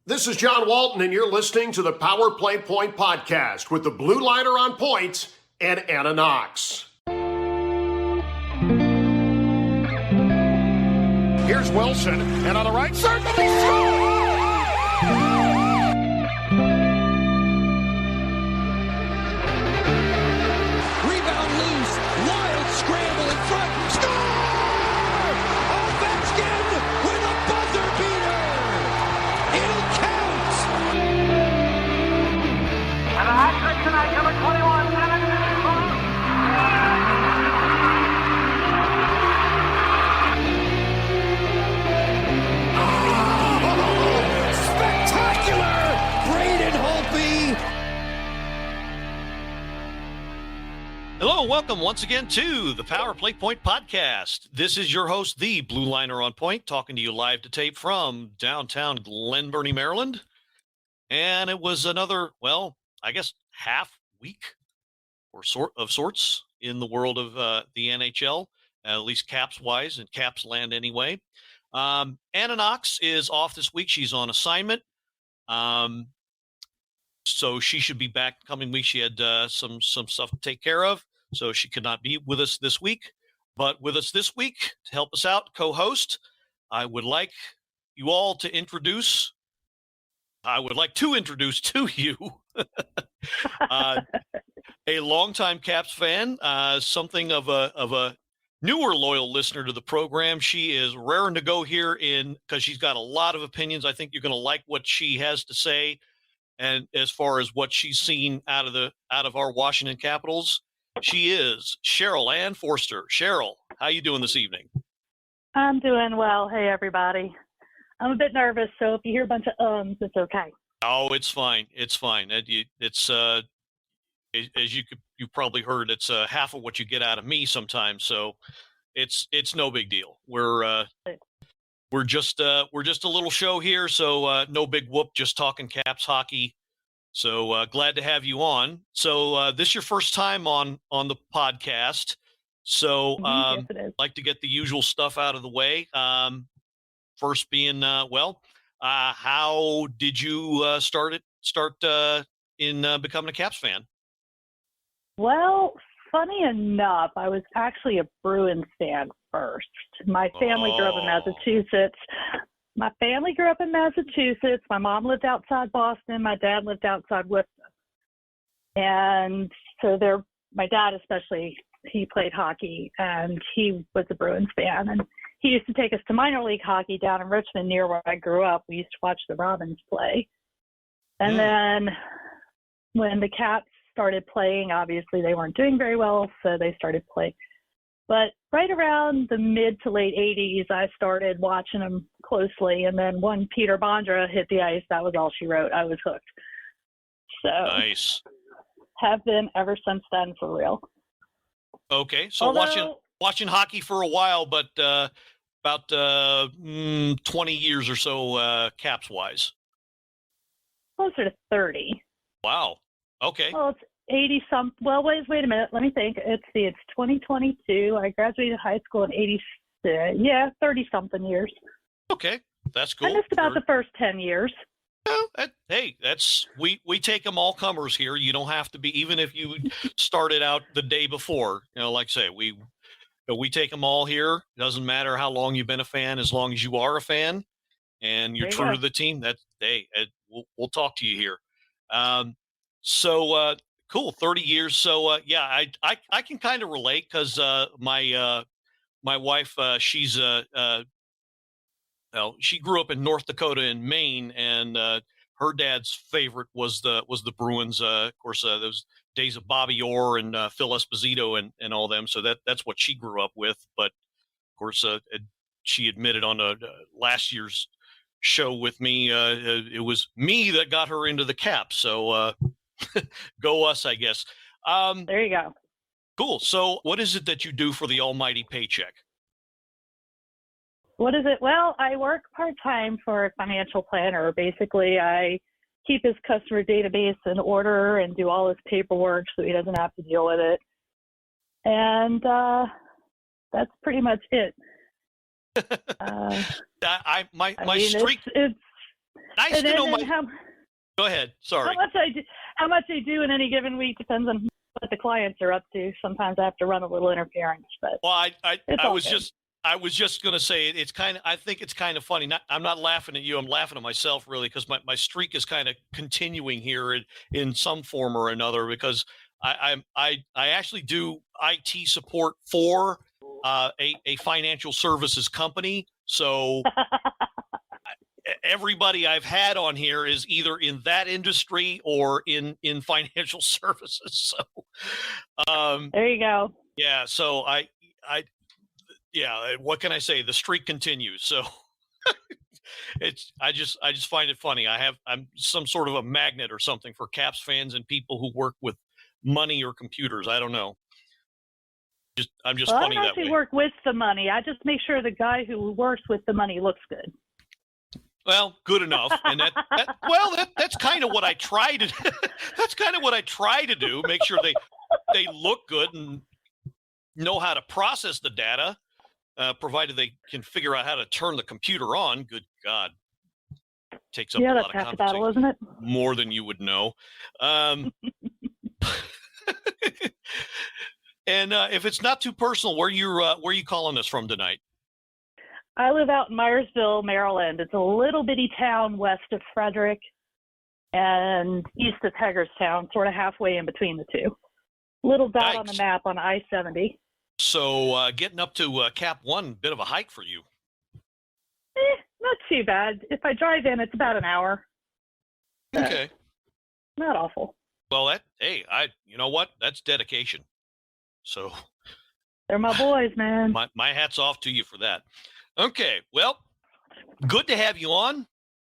This is John Walton, and you're listening to the Power Play Point podcast with the Blue Liner on point and Anna Knox. Here's Wilson, and on the right side, he Rebound loose, wild scramble in front, score! Ovechkin with a buzzer beater! It'll count! And a hat trick tonight, number 21, Spectacular! Braden Holtby! Hello, and welcome once again to the Power Play Point podcast. This is your host, the Blue Liner on Point, talking to you live to tape from downtown Glen Burnie, Maryland. And it was another, well, I guess half week or sorts in the world of the NHL, at least Caps-wise, and Caps land anyway. Anna Knox is off this week. She's on assignment. So she should be back coming week. She had some stuff to take care of, so she could not be with us this week. But with us this week to help us out, co-host, I would like to introduce to you a longtime Caps fan, something of a newer loyal listener to the program. She is raring to go here because she's got a lot of opinions. I think you're going to like what she has to say, and as far as what she's seen out of our Washington Capitals. She is Cheryl Anne Forster. Cheryl, how you doing this evening? I'm doing well. Hey, everybody. I'm a bit nervous, so if you hear a bunch of it's okay. Oh, it's fine. It's fine. It's as you probably heard, it's half of what you get out of me sometimes. So it's no big deal. We're just a little show here, so no big whoop. Just talking Caps hockey. So glad to have you on. So this is your first time on the podcast. So Yes, it is. like to get the usual stuff out of the way. First being, how did you start in becoming a Caps fan? Well, funny enough, I was actually a Bruins fan first. My family grew up in Massachusetts. My mom lived outside Boston. My dad lived outside Worcester. And so my dad especially, he played hockey, and he was a Bruins fan. And he used to take us to minor league hockey down in Richmond near where I grew up. We used to watch the Robins play. And then when the Caps started playing, obviously they weren't doing very well, so they started playing. But right around the mid to late 80s, I started watching them closely. And then when Peter Bondra hit the ice, that was all she wrote. I was hooked. So Nice. Have been ever since then, for real. Okay, so watching hockey for a while, but about 20 years or so Caps wise. Closer to 30. Wow. Okay. Well, it's 80 some. Well, wait a minute. Let me think. It's 2022. I graduated high school in 86. Yeah, 30 something years. Okay, that's cool. I missed about the first 10 years. Well, hey, that's we take them all comers here. You don't have to be, even if you started out the day before. Like I say, we take them all here. It doesn't matter how long you've been a fan, as long as you are a fan and you're true to the team. We'll talk to you here. So cool, 30 years. So yeah, I can kind of relate because my wife, she's she grew up in North Dakota and Maine, and her dad's favorite was the Bruins. Of course, those days of Bobby Orr and Phil Esposito and all them. So that's what she grew up with. But of course, she admitted on last year's show with me, it was me that got her into the Caps. So go us, I guess. There you go. Cool. So what is it that you do for the almighty paycheck? What is it? Well, I work part-time for a financial planner. Basically, I keep his customer database in order and do all his paperwork so he doesn't have to deal with it. And that's pretty much it. My mean, streak. Nice And to know then Go ahead. Sorry. how much I do in any given week depends on what the clients are up to. Sometimes I have to run a little interference, but Well, I was good. just going to say it's kind of. I think it's kind of funny. I'm not laughing at you. I'm laughing at myself really because my streak is kind of continuing here in some form or another because I actually do IT support for a financial services company. So everybody I've had on here is either in that industry or in financial services. So There you go. yeah. So yeah, what can I say? The streak continues. So I just find it funny. I'm some sort of a magnet or something for Caps fans and people who work with money or computers. I don't know. I'm just Well, funny I don't that actually way. work with the money. I just make sure the guy who works with the money looks good. Well, good enough. And that's kind of what I try to that's kind of what I try to do, make sure they look good and know how to process the data, provided they can figure out how to turn the computer on. Good God. Takes up a Yeah, lot that's of half the conversation. battle, isn't it? More than you would know. And if it's not too personal, where you calling us from tonight? I live out in Myersville, Maryland. It's a little bitty town west of Frederick and east of Hagerstown, sort of halfway in between the two. Little dot on the Yikes. map on I-70. So getting up to Cap One, bit of a hike for you. Not too bad. If I drive in, it's about an hour. Okay. Not awful. Well, you know what? That's dedication. So They're my boys, man. my hat's off to you for that. Okay. Well, good to have you on.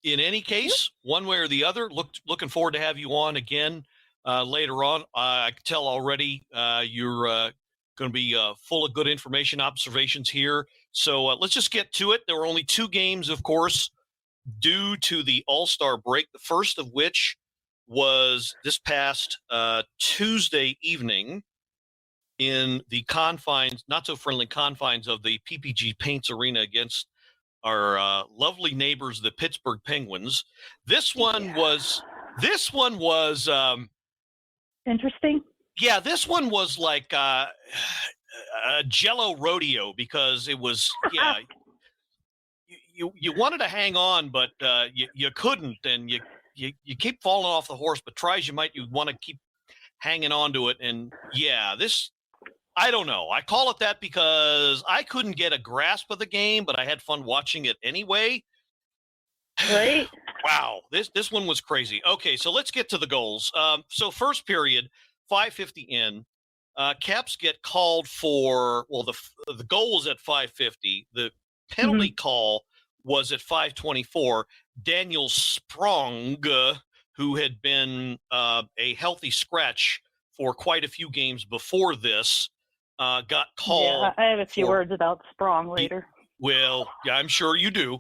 In any case, one way or the other, looking forward to have you on again later on. I can tell already you're going to be full of good information, observations here. So let's just get to it. There were only 2 games, of course, due to the All-Star break, the first of which was this past Tuesday evening in the confines, not so friendly confines of the PPG Paints Arena against our lovely neighbors, the Pittsburgh Penguins. This one was Interesting. yeah, this one was like a Jello rodeo because it was you wanted to hang on, but you couldn't, and you keep falling off the horse. But try as you might, you want to keep hanging on to it, and yeah, this. I don't know. I call it that because I couldn't get a grasp of the game, but I had fun watching it anyway. Right? Wow, this one was crazy. Okay, so let's get to the goals. So first period, 5:50 in. Caps get called for. Well, the goal was at 5:50. The penalty call was at 5:24. Daniel Sprong, who had been a healthy scratch for quite a few games before this, got called. Yeah, I have a few words about Sprong later. Well, yeah, I'm sure you do.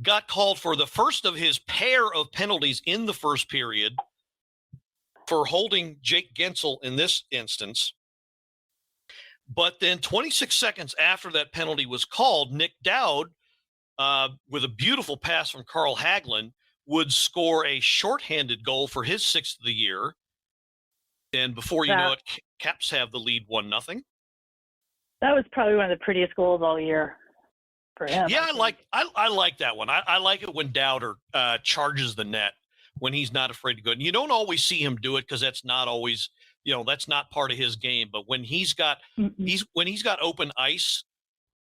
Got called for the first of his pair of penalties in the first period for holding Jake Gensel in this instance. But then 26 seconds after that penalty was called, Nick Dowd, with a beautiful pass from Carl Hagelin, would score a shorthanded goal for his 6th of the year. And before you know it, Caps have the lead 1-0. That was probably one of the prettiest goals all year for him. Yeah, I like that one. I like it when Dowder charges the net, when he's not afraid to go. And you don't always see him do it because that's not always, that's not part of his game. But when he's got open ice,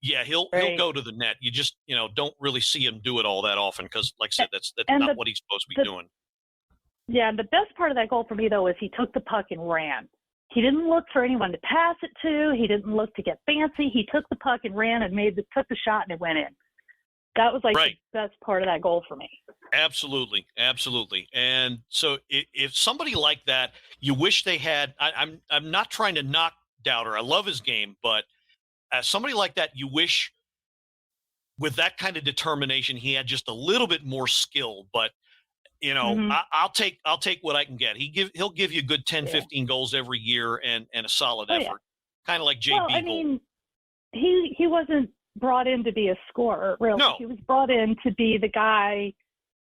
yeah, he'll go to the net. You just don't really see him do it all that often because, like I said, that's not what he's supposed to be doing. Yeah, and the best part of that goal for me, though, is he took the puck and ran. He didn't look for anyone to pass it to. He didn't look to get fancy. He took the puck and ran and took the shot, and it went in. That was the best part of that goal for me. Absolutely. Absolutely. And so if somebody like that, you wish they had, I'm not trying to knock Dowder. I love his game, but as somebody like that, you wish with that kind of determination, he had just a little bit more skill, but I'll take what I can get. He'll give you a good 10, 15 goals every year and a solid effort. Kind of like JB. Well, I mean, he wasn't brought in to be a scorer, really. No. He was brought in to be the guy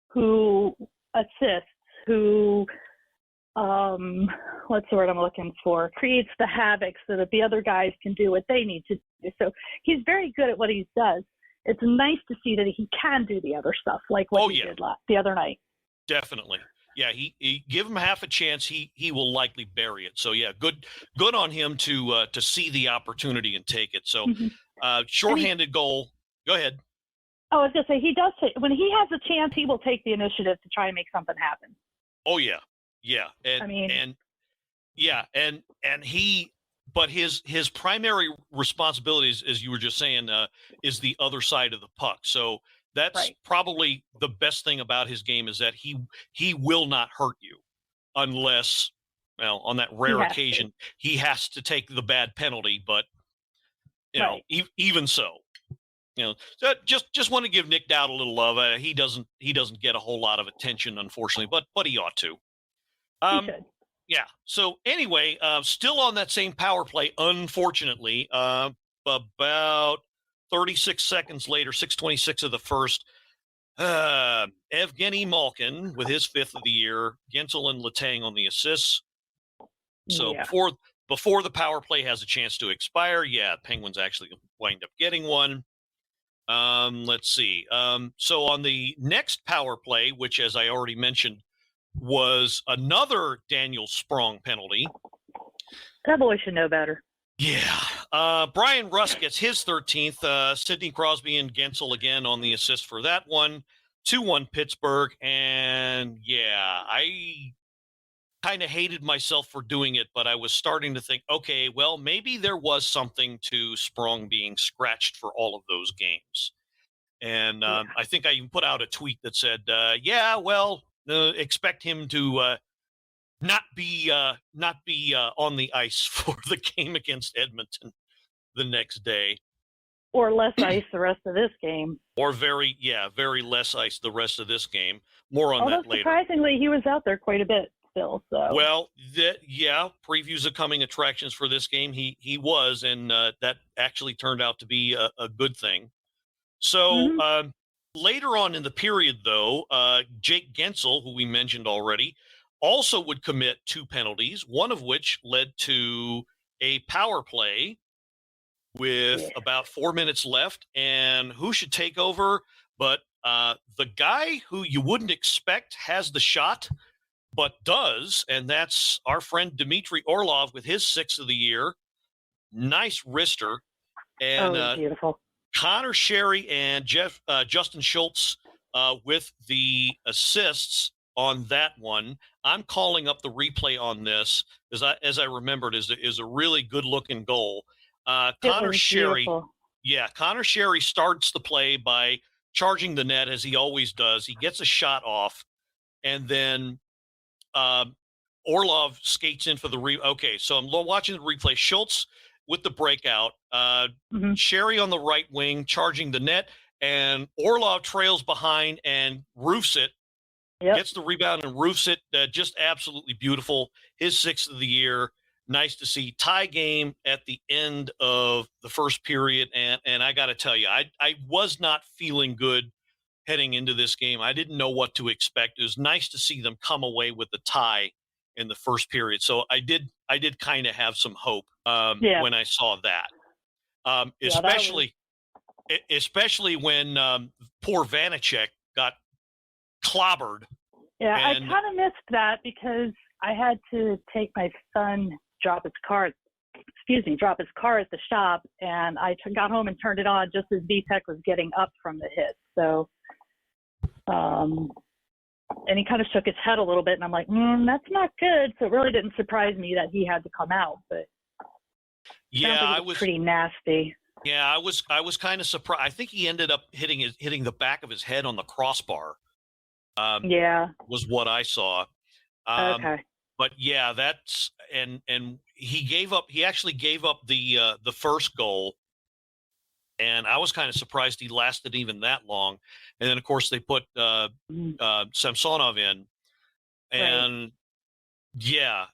who assists, who, what's the word I'm looking for, creates the havoc so that the other guys can do what they need to do. So he's very good at what he does. It's nice to see that he can do the other stuff, like what he did the other night. Definitely. Yeah, he give him half a chance, he will likely bury it. So yeah, good on him to see the opportunity and take it. So shorthanded goal. Go ahead. Oh, I was gonna say when he has a chance, he will take the initiative to try and make something happen. Oh yeah, yeah, but his primary responsibilities, as you were just saying, is the other side of the puck. So that's probably the best thing about his game, is that he will not hurt you unless, well, on that rare occasion, he has to take the bad penalty. But even so, so just want to give Nick Dowd a little love. He doesn't get a whole lot of attention, unfortunately, but he ought to. He should. Yeah. So anyway, still on that same power play, unfortunately, about 36 seconds later, 6:26 of the first, Evgeny Malkin with his 5th of the year, Gensel and Letang on the assists. So before the power play has a chance to expire, Penguins actually wind up getting one. Let's see. So on the next power play, which, as I already mentioned, was another Daniel Sprong penalty. That boy should know better. Yeah. Brian Rust gets his 13th. Sidney Crosby and Gensel again on the assist for that one. 2-1 Pittsburgh. And I kind of hated myself for doing it, but I was starting to think, okay, well, maybe there was something to Sprong being scratched for all of those games. And I think I even put out a tweet that said, expect him to not be on the ice for the game against Edmonton the next day, or less ice the rest of this game, or very less ice the rest of this game. More on that later. Surprisingly, he was out there quite a bit still. So previews of coming attractions for this game. He was, and that actually turned out to be a good thing. So. Later on in the period, though, Jake Gensel, who we mentioned already, also would commit 2 penalties, one of which led to a power play with about 4 minutes left. And who should take over but the guy who you wouldn't expect has the shot, but does, and that's our friend Dmitry Orlov with his 6th of the year. Nice wrister. And beautiful. Connor Sherry and Justin Schultz with the assists on that one. I'm calling up the replay on this, as I remembered, is a really good looking goal. Connor Sherry starts the play by charging the net, as he always does. He gets a shot off, and then Orlov skates in for the Okay, so I'm watching the replay. Schultz with the breakout, Sherry on the right wing charging the net, and Orlov trails behind and roofs it. Gets the rebound and roofs it. Just absolutely beautiful. His 6th of the year. Nice to see. Tie game at the end of the first period, and I got to tell you, I was not feeling good heading into this game. I didn't know what to expect. It was nice to see them come away with the tie in the first period. So I did kind of have some hope when I saw that. Especially when poor Vanacek got clobbered. Yeah, I kind of missed that because I had to take my son drop his car at the shop, and I got home and turned it on just as VTech was getting up from the hit. So and he kind of shook his head a little bit, and I'm like, that's not good. So it really didn't surprise me that he had to come out, but I was pretty nasty. Yeah, I was kind of surprised. I think he ended up hitting the back of his head on the crossbar. Was what I saw. Okay. But that's and he actually gave up the first goal. And I was kind of surprised he lasted even that long. And then, of course, they put Samsonov in. And,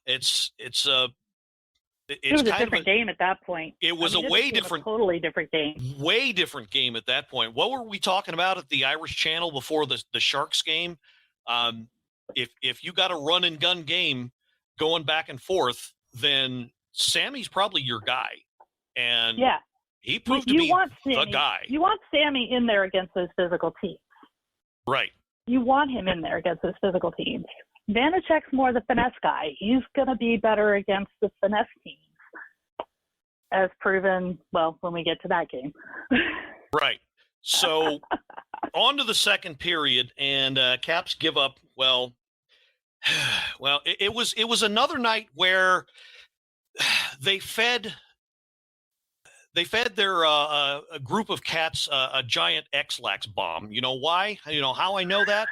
it's It was a different game at that point. It was a totally different game. Way different game at that point. What were we talking about at the Irish Channel before the Sharks game? If you got a run and gun game going back and forth, then Sammy's probably your guy. And yeah, he proved to be the guy. You want Sammy in there against those physical teams. Right. You want him in there against those physical teams. Vanacek's more the finesse guy. He's going to be better against the finesse teams, as proven, well, when we get to that game. Right. So on to the second period, and Caps give up. Well, it was another night where they fed their a group of cats a giant X-Lax bomb. You know why? You know how I know that?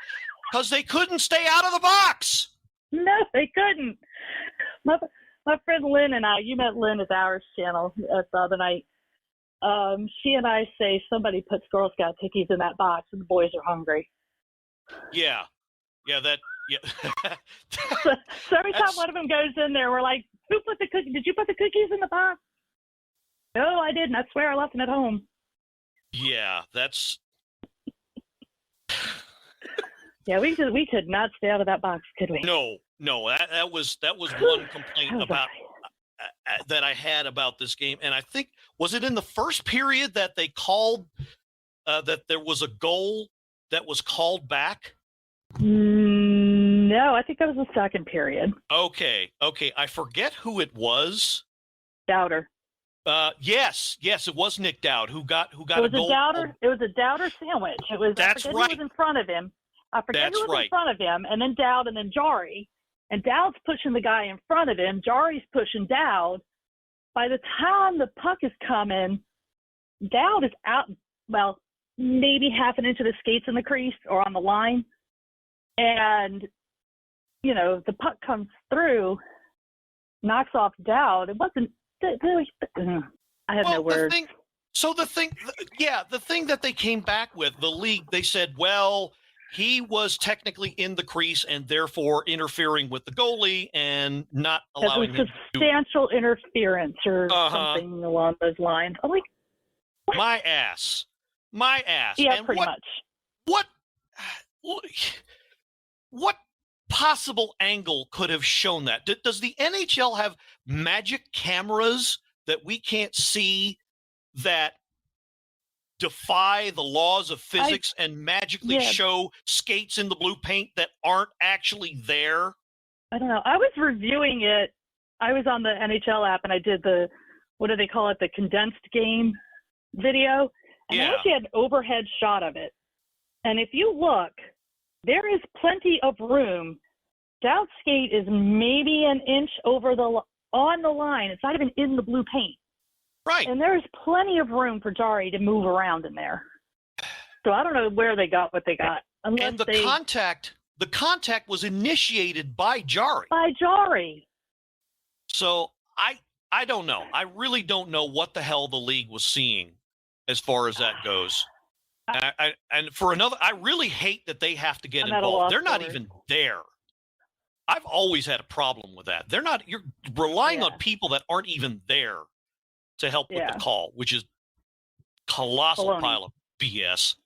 Because they couldn't stay out of the box. No, they couldn't. My friend Lynn and I, you met Lynn at Irish Channel the other night. She and I say somebody puts Girl Scout cookies in that box and the boys are hungry. Yeah. Yeah. So every time one of them goes in there, we're like, who put the cookies? Did you put the cookies in the box? No, I didn't. I swear I left them at home. Yeah, that's. Yeah, we could not stay out of that box, could we? No. That was one complaint about that I had about this game, and I think was it in the first period that they called that there was a goal that was called back. No, I think that was the second period. Okay. I forget who it was. Dowder. Yes, it was Nick Dowd who got a goal. It was a Dowder sandwich. It was. That's I forget right. Who was in front of him. I forget who was in front of him, and then Dowd, and then Jari. And Dowd's pushing the guy in front of him. Jari's pushing Dowd. By the time the puck is coming, Dowd is out. Well, maybe half an inch of the skates in the crease or on the line, and the puck comes through, knocks off Dowd. It wasn't. I have no words. The thing that they came back with, the league, they said, well, he was technically in the crease and therefore interfering with the goalie and not allowing him substantial interference or something along those lines. I'm like, what? My ass. Yeah, and pretty much. What possible angle could have shown that? Does the NHL have magic cameras that we can't see that defy the laws of physics and magically show skates in the blue paint that aren't actually there? I don't know. I was reviewing it. I was on the NHL app and I did the, what do they call it, the condensed game video. And I actually had an overhead shot of it. And if you look, there is plenty of room. Dowd's skate is maybe an inch on the line. It's not even in the blue paint. Right. And there's plenty of room for Jari to move around in there. So I don't know where they got what they got. And the contact was initiated by Jari. By Jari. So I don't know. I really don't know what the hell the league was seeing as far as that goes. And for another, I really hate that they have to get involved. They're not even there. I've always had a problem with that. You're relying on people that aren't even there to help with the call, which is colossal pile of BS.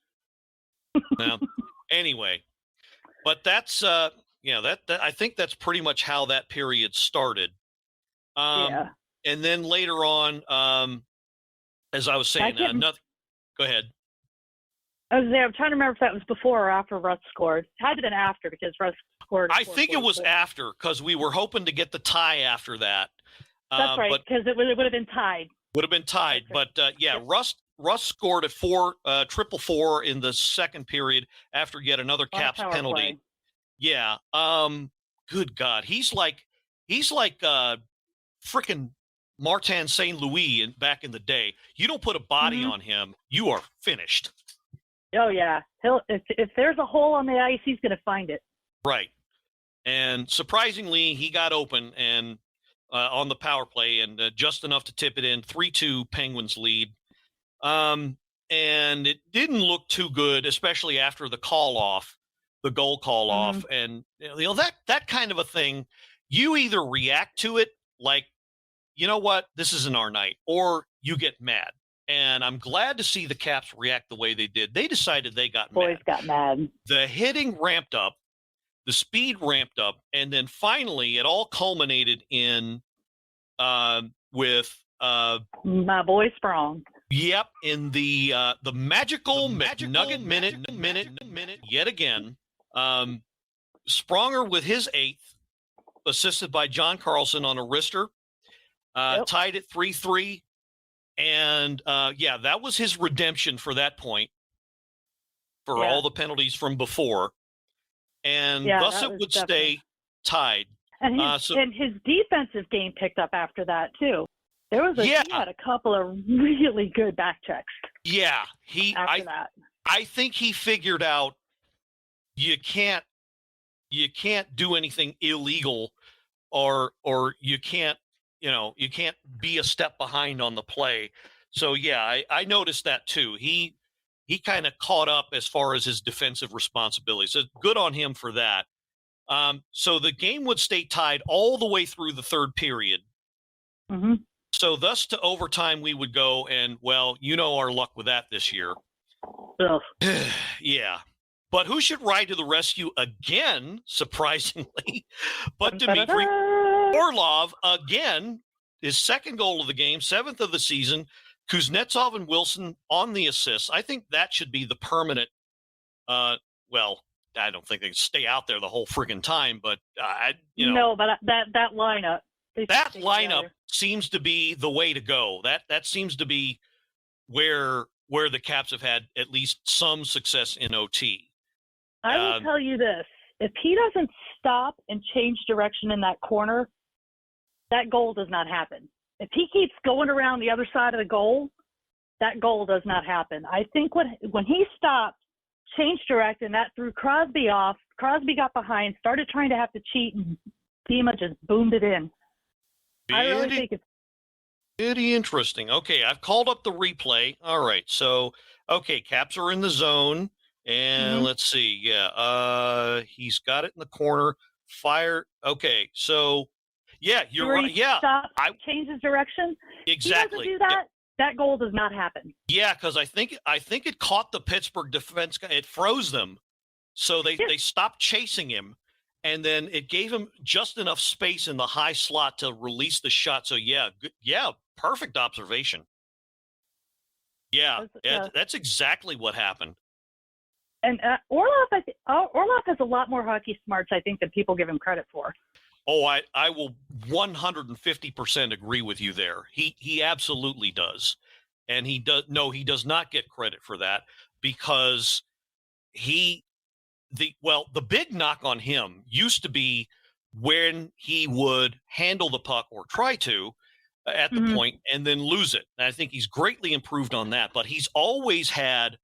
Anyway, but that's I think that's pretty much how that period started. And then later on, as I was saying, go ahead. I'm trying to remember if that was before or after Russ scored. It had to have been after because Russ scored. I think it was after because we were hoping to get the tie after that. That's right, because it would have been tied. Would have been tied, but Russ scored a triple four in the second period after yet another Caps penalty. Play. Yeah. Good God, he's like freaking Martin St. Louis back in the day. You don't put a body on him, you are finished. Oh yeah, if there's a hole on the ice, he's going to find it. Right, and surprisingly, he got open and. On the power play and just enough to tip it in. 3-2 Penguins lead. And it didn't look too good, especially after the goal call off. And that kind of a thing, you either react to it like you know what, this isn't our night, or you get mad. And I'm glad to see the Caps react the way they did. They decided they got Boys mad. got mad. The hitting ramped up, the speed ramped up, and then finally it all culminated in with My boy Sprong. Yep, in the magical McNugget minute yet again. Spronger with his 8th, assisted by John Carlson on a wrister, tied at 3-3. And, that was his redemption for that point for all the penalties from before. And thus it would stay tied. And his defensive game picked up after that, too. There was he had a couple of really good back checks. Yeah, that. I think he figured out you can't do anything illegal, or you can't be a step behind on the play. So yeah, I noticed that too. He kind of caught up as far as his defensive responsibilities. So good on him for that. So the game would stay tied all the way through the third period. Mm-hmm. So thus to overtime we would go, and well, our luck with that this year. Yeah. But who should ride to the rescue again, surprisingly, but Dmitry Orlov again, his second goal of the game, 7th of the season. Kuznetsov and Wilson on the assists. I think that should be the permanent. I don't think they can stay out there the whole friggin' time, but No, but that lineup. That lineup seems to be the way to go. That seems to be where the Caps have had at least some success in OT. I will tell you this. If he doesn't stop and change direction in that corner, that goal does not happen. If he keeps going around the other side of the goal, that goal does not happen. I think when he stopped, changed direction, and that threw Crosby off, Crosby got behind, started trying to have to cheat, and Dima just boomed it in. I really think it's pretty interesting. Okay, I've called up the replay. All right, so, Caps are in the zone, and let's see. Yeah, he's got it in the corner. Fire. Okay, so, yeah, you're right. Yeah. Changes direction. Exactly. He doesn't do that. That goal does not happen. Yeah, because I think it caught the Pittsburgh defense. It froze them, so they stopped chasing him. And then it gave him just enough space in the high slot to release the shot. So, perfect observation. Yeah, that's exactly what happened. And Orlov has a lot more hockey smarts, I think, than people give him credit for. Oh, I will 150% agree with you there. He absolutely does. And he does not get credit for that, because the big knock on him used to be when he would handle the puck or try to at the point and then lose it. And I think he's greatly improved on that, but he's always had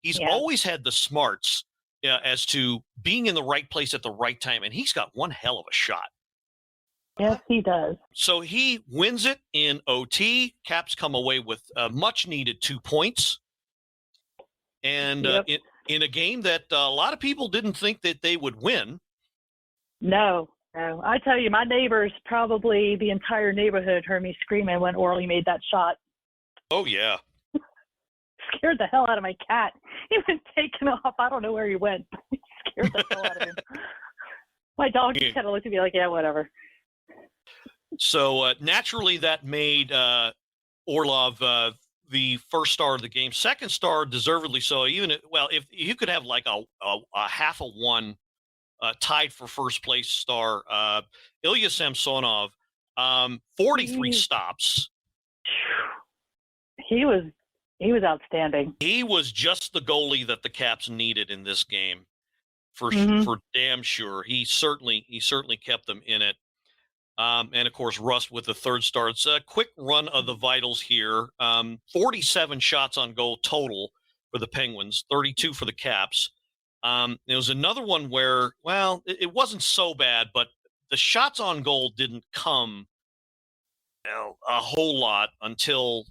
the smarts as to being in the right place at the right time. And he's got one hell of a shot. Yes, he does. So he wins it in OT. Caps come away with much needed 2 points. And in a game that a lot of people didn't think that they would win. No. I tell you, my neighbors, probably the entire neighborhood, heard me screaming when Orly made that shot. Oh, yeah. Scared the hell out of my cat. He was taken off. I don't know where he went. He scared the hell out of him. My dog just kind of looked at me like, yeah, whatever. So naturally that made Orlov the first star of the game. Second star, deservedly so. If you could have like a half a one tied for first place star, Ilya Samsonov, 43 stops. He was outstanding. He was just the goalie that the Caps needed in this game, for damn sure. He certainly kept them in it. And of course, Rust with the third star. It's a quick run of the vitals here. 47 shots on goal total for the Penguins, 32 for the Caps. There was another one where, it wasn't so bad, but the shots on goal didn't come a whole lot until,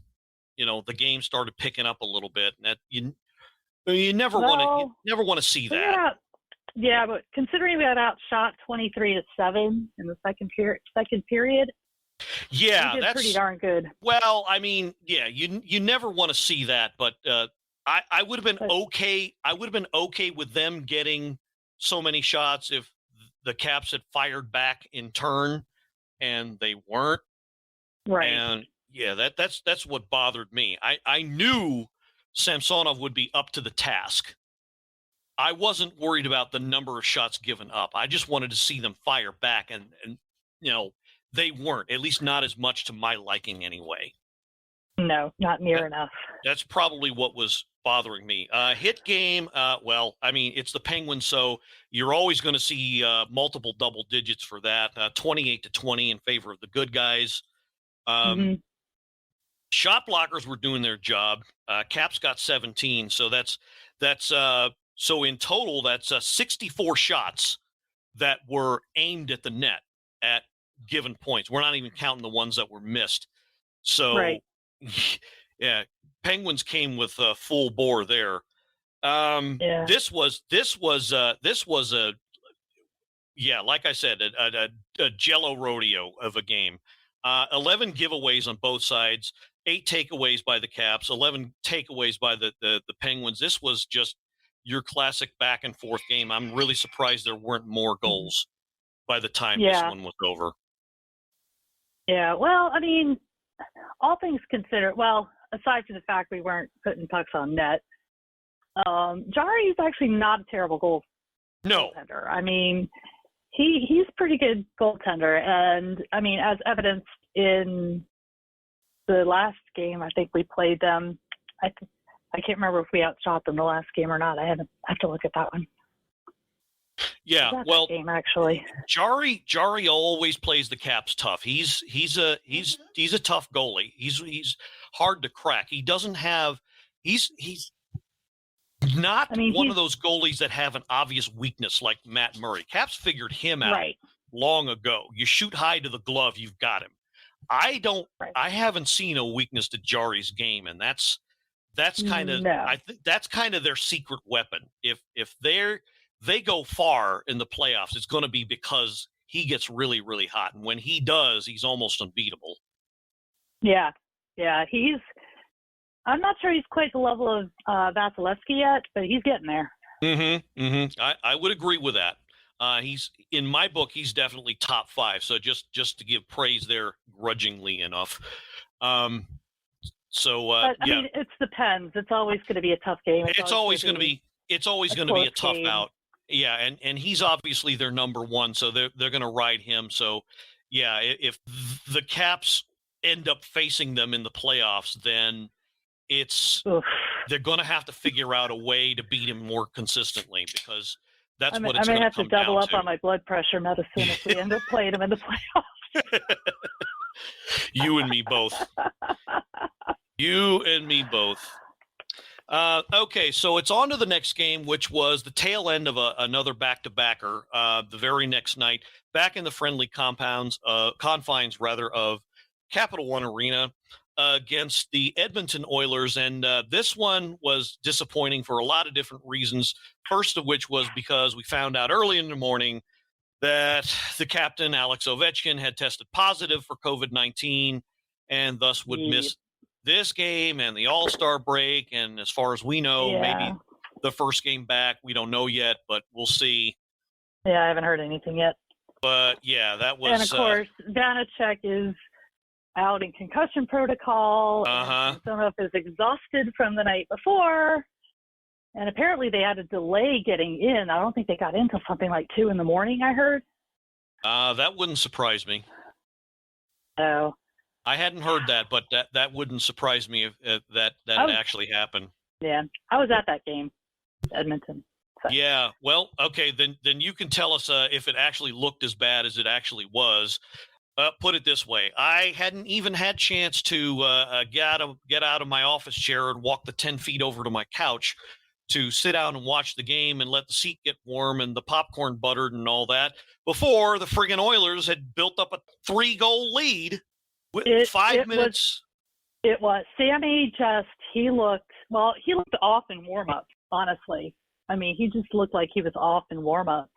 the game started picking up a little bit. And that you never want to see that. Yeah, but considering we got outshot 23-7 in the second period. Yeah, he did that's pretty darn good. well. I mean, yeah, you never want to see that, but I would have been okay. I would have been okay with them getting so many shots if the Caps had fired back in turn, and they weren't. Right. And yeah, that's what bothered me. I knew Samsonov would be up to the task. I wasn't worried about the number of shots given up. I just wanted to see them fire back, and they weren't, at least not as much to my liking anyway. No, not near enough. That's probably what was bothering me. Hit game, well, I mean, it's the Penguins, so you're always going to see multiple double digits for that. 28-20 in favor of the good guys. Shot blockers were doing their job. Caps got 17, so that's so in total, that's 64 shots that were aimed at the net at given points. We're not even counting the ones that were missed. So, right. Yeah, Penguins came with full bore there. This was a yeah, like I said, a Jello rodeo of a game. 11 giveaways on both sides, 8 takeaways by the Caps, 11 takeaways by the Penguins. This was just your classic back and forth game. I'm really surprised there weren't more goals by the time this one was over. Yeah, well, I mean, all things considered, well, aside from the fact we weren't putting pucks on net, Jari is actually not a terrible goaltender. I mean, he's a pretty good goaltender, and I mean, as evidenced in the last game, I think we played them. I can't remember if we outshot them the last game or not. I have to look at that one. Yeah, well, game actually. Jari always plays the Caps tough. He's a tough goalie. He's hard to crack. He doesn't have he's not one of those goalies that have an obvious weakness like Matt Murray. Caps figured him out long ago. You shoot high to the glove, you've got him. I haven't seen a weakness to Jari's game, and that's kind of I think that's kind of their secret weapon. If they go far in the playoffs, it's going to be because he gets really, really hot. And when he does, he's almost unbeatable. Yeah. Yeah. I'm not sure he's quite the level of Vasilevsky yet, but he's getting there. I would agree with that. He's in my book, he's definitely top 5. So just to give praise there grudgingly enough. I mean, it depends. It's always going to be a tough game. It's always going to be a tough out. Yeah, and he's obviously their number 1, so they're going to ride him. So, yeah, if the Caps end up facing them in the playoffs, then they're going to have to figure out a way to beat him more consistently, because that's what it's going to come down to. I may have to double up on my blood pressure medicine if we end up playing him in the playoffs. You and me both. You and me both. Okay, so it's on to the next game, which was the tail end of another back-to-backer the very next night, back in the friendly confines of CapitalOne Arena against the Edmonton Oilers. And this one was disappointing for a lot of different reasons, first of which was because we found out early in the morning that the captain, Alex Ovechkin, had tested positive for COVID-19 and thus would miss this game and the All-Star break, and as far as we know, maybe the first game back. We don't know yet, but we'll see. Yeah, I haven't heard anything yet. But yeah, that was. And of course, Vanacek is out in concussion protocol. Samsonov is exhausted from the night before, and apparently they had a delay getting in. I don't think they got in until something like 2 a.m. I heard. That wouldn't surprise me. Oh. I hadn't heard that, but that wouldn't surprise me if that actually happened. Yeah, I was at that game, Edmonton. So. Yeah, well, okay, then you can tell us if it actually looked as bad as it actually was. Put it this way: I hadn't even had chance to get out of my office chair and walk the 10 feet over to my couch to sit down and watch the game and let the seat get warm and the popcorn buttered and all that before the friggin' Oilers had built up a 3-goal lead. 5 minutes. It was. Sammy he looked off in warm-up, honestly. I mean, he just looked like he was off in warm-up.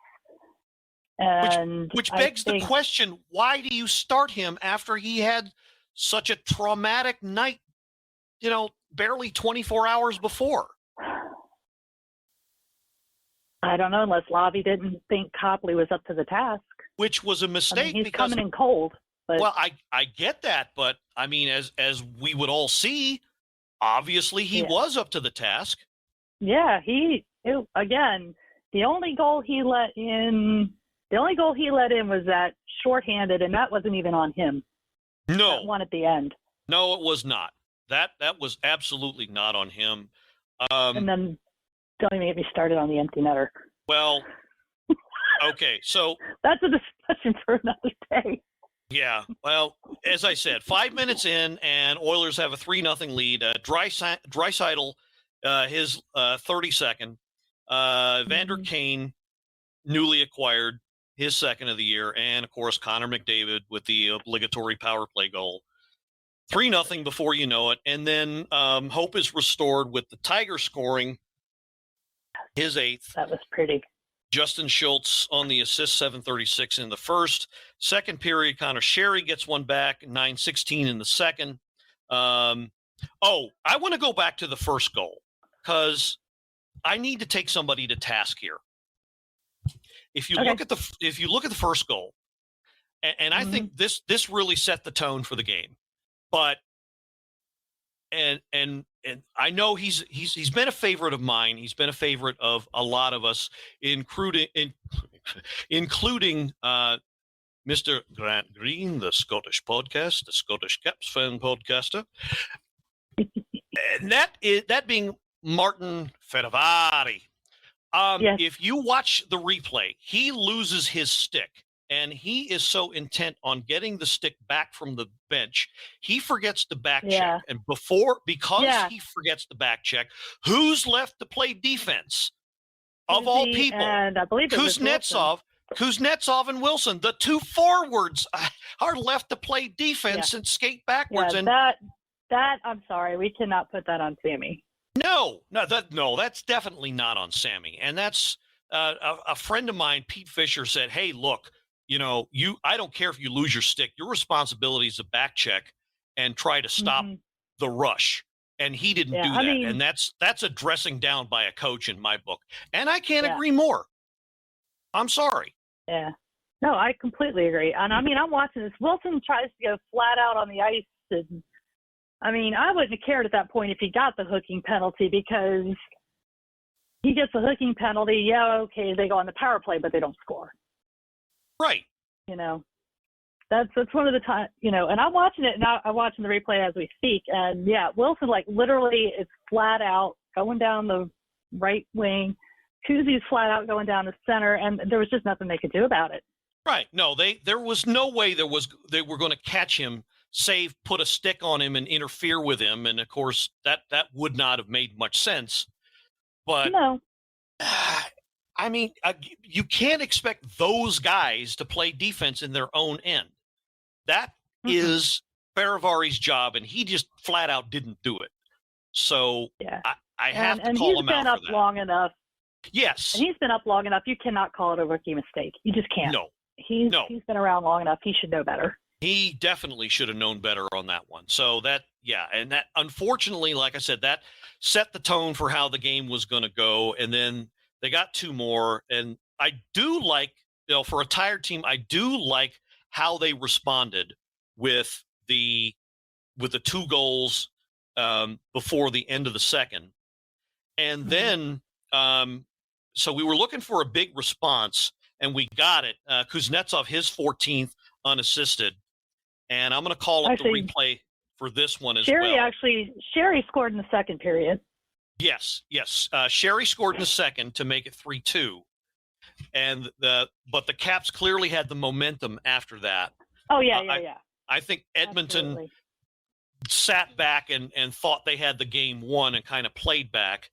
And which begs the question, why do you start him after he had such a traumatic night, barely 24 hours before? I don't know, unless Lavi didn't think Copley was up to the task. Which was a mistake. He's coming in cold. But, well, I get that, but I mean, as we would all see, obviously he was up to the task. Yeah, again, the only goal he let in was that shorthanded, and that wasn't even on him. No. That one at the end. No, it was not. That was absolutely not on him. And then don't even get me started on the empty netter. Well, okay, so that's a discussion for another day. Yeah, well, as I said, 5 minutes in, and Oilers have a 3-0 lead. Draisaitl, his 32nd. Vander Kane, newly acquired, his second of the year, and of course Connor McDavid with the obligatory power play goal. 3-0 before you know it, and then hope is restored with the Tiger scoring his 8th. That was pretty. Justin Schultz on the assist, 7:36 in the first. Second period, Connor Sherry gets one back, 9:16 in the second. I want to go back to the first goal because I need to take somebody to task here. If you look at the first goal, and I think this really set the tone for the game, but and I know he's been a favorite of mine. He's been a favorite of a lot of us, including Mr. Grant Green, the Scottish podcast, the Scottish Caps fan podcaster, and that being Martin Ferravari. Yes. If you watch the replay, he loses his stick. And he is so intent on getting the stick back from the bench, he forgets the back check. And because he forgets the back check, who's left to play defense? Of all people, and I believe Kuznetsov and Wilson, the two forwards, are left to play defense and skate backwards. Yeah, and that I'm sorry, we cannot put that on Sammy. No, that's definitely not on Sammy. And that's a friend of mine, Pete Fisher, said, "Hey, look. I don't care if you lose your stick. Your responsibility is to back check and try to stop the rush." And he didn't do that. And that's a dressing down by a coach in my book. And I can't agree more. I'm sorry. Yeah. No, I completely agree. And I'm watching this. Wilson tries to go flat out on the ice. And I wouldn't have cared at that point if he got the hooking penalty, because he gets a hooking penalty. Yeah, okay, they go on the power play, but they don't score. Right. That's one of the times, and I'm watching it, and I'm watching the replay as we speak. And Wilson, literally is flat out going down the right wing. Kuzi's flat out going down the center, and there was just nothing they could do about it. Right. No, there was no way they were going to catch him, save, put a stick on him and interfere with him. And of course that would not have made much sense, but no. You can't expect those guys to play defense in their own end. That is Ferravari's job, and he just flat out didn't do it. So I have to call him out for that. And he's been up long enough. Yes. And he's been up long enough. You cannot call it a rookie mistake. You just can't. No. He's been around long enough. He should know better. He definitely should have known better on that one. So that unfortunately, like I said, that set the tone for how the game was going to go. And then they got two more, and I do like, for a tired team, I do like how they responded with the two goals before the end of the second. And then, so we were looking for a big response, and we got it. Kuznetsov, his 14th unassisted. And I'm going to call up the replay for this one as well. Sherry scored in the second period. Yes. Sherry scored in the second to make it 3-2, but the Caps clearly had the momentum after that. Oh yeah. I think Edmonton sat back and thought they had the game won and kind of played back,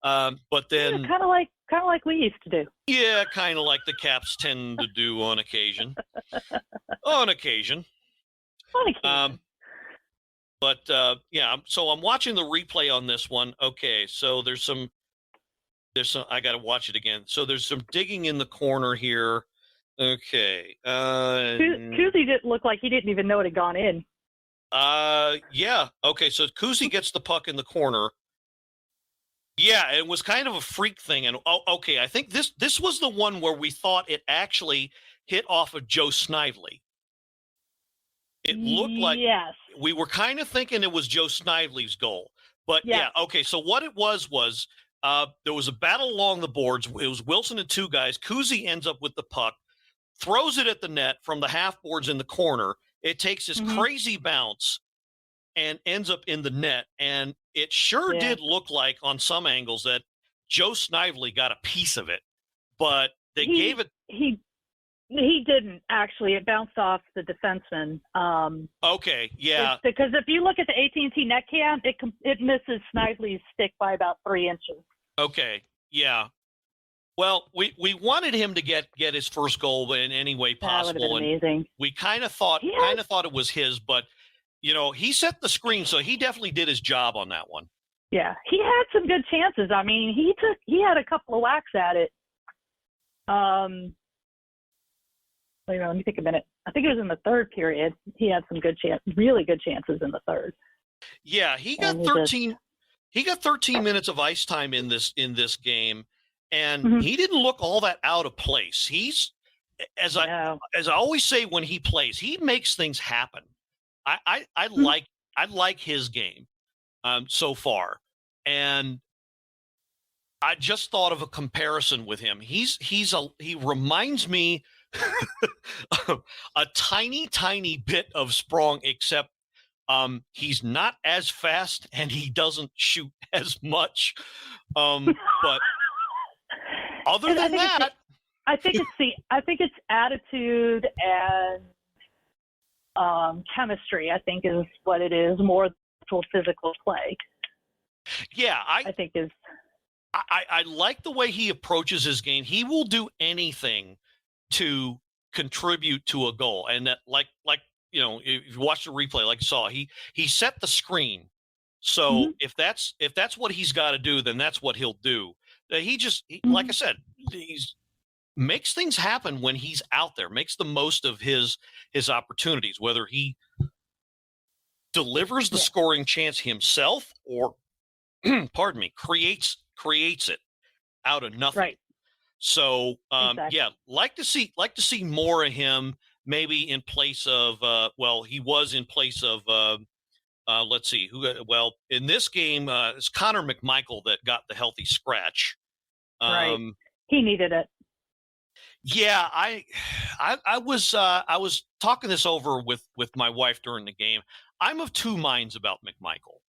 but then kind of like we used to do. Yeah, kind of like the Caps tend to do on occasion. But so I'm watching the replay on this one. Okay, so there's some I got to watch it again. So there's some digging in the corner here. Okay. Kuzi didn't look like he didn't even know it had gone in. Yeah. Okay. So Kuzi gets the puck in the corner. Yeah, it was kind of a freak thing. And okay, I think this was the one where we thought it actually hit off of Joe Snively. It looked like yes. We were kind of thinking it was Joe Snively's goal. But yes. yeah, okay. So what it was there was a battle along the boards. It was Wilson and two guys. Kuzi ends up with the puck, throws it at the net from the half boards in the corner. It takes this crazy bounce and ends up in the net. And it sure did look like on some angles that Joe Snively got a piece of it, but they gave it. He didn't actually. It bounced off the defenseman. Okay, yeah. Because if you look at the AT&T net cam, it misses Snively's stick by about 3 inches. Okay, yeah. Well, we wanted him to get his first goal in any way possible. That would have been amazing. We kind of thought it was his, but he set the screen, so he definitely did his job on that one. Yeah, he had some good chances. I mean, he had a couple of whacks at it. Wait a minute, let me think a minute. I think it was in the third period. He had some really good chances in the third. Yeah, he got 13. He got 13 minutes of ice time in this game, and he didn't look all that out of place. He's as I always say when he plays, he makes things happen. I like his game so far, and I just thought of a comparison with him. He reminds me a tiny bit of Sprong, except he's not as fast and he doesn't shoot as much. But other than that, I think it's attitude and chemistry. I think is what it is more than physical play. Yeah, I think is. I like the way he approaches his game. He will do anything to contribute to a goal. And that, like if you watch the replay, like you saw, he set the screen. So if that's what he's got to do, then that's what he'll do. Like I said, he's makes things happen when he's out there, makes the most of his opportunities, whether he delivers the scoring chance himself or pardon me, creates it out of nothing. Right. So exactly. Like to see more of him, maybe in place of he was in place of let's see who in this game it's Conor Mcmichael that got the healthy scratch. Right. He needed it. Yeah, I was talking this over with my wife during the game. I'm of two minds about McMichael.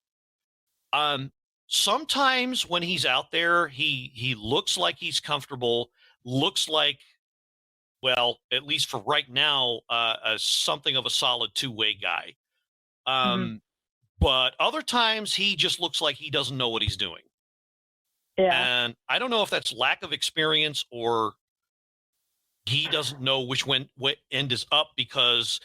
Sometimes when he's out there, he looks like he's comfortable, looks like, well, at least for right now, something of a solid two-way guy. But other times he just looks like he doesn't know what he's doing. Yeah. And I don't know if that's lack of experience or he doesn't know what end is up because,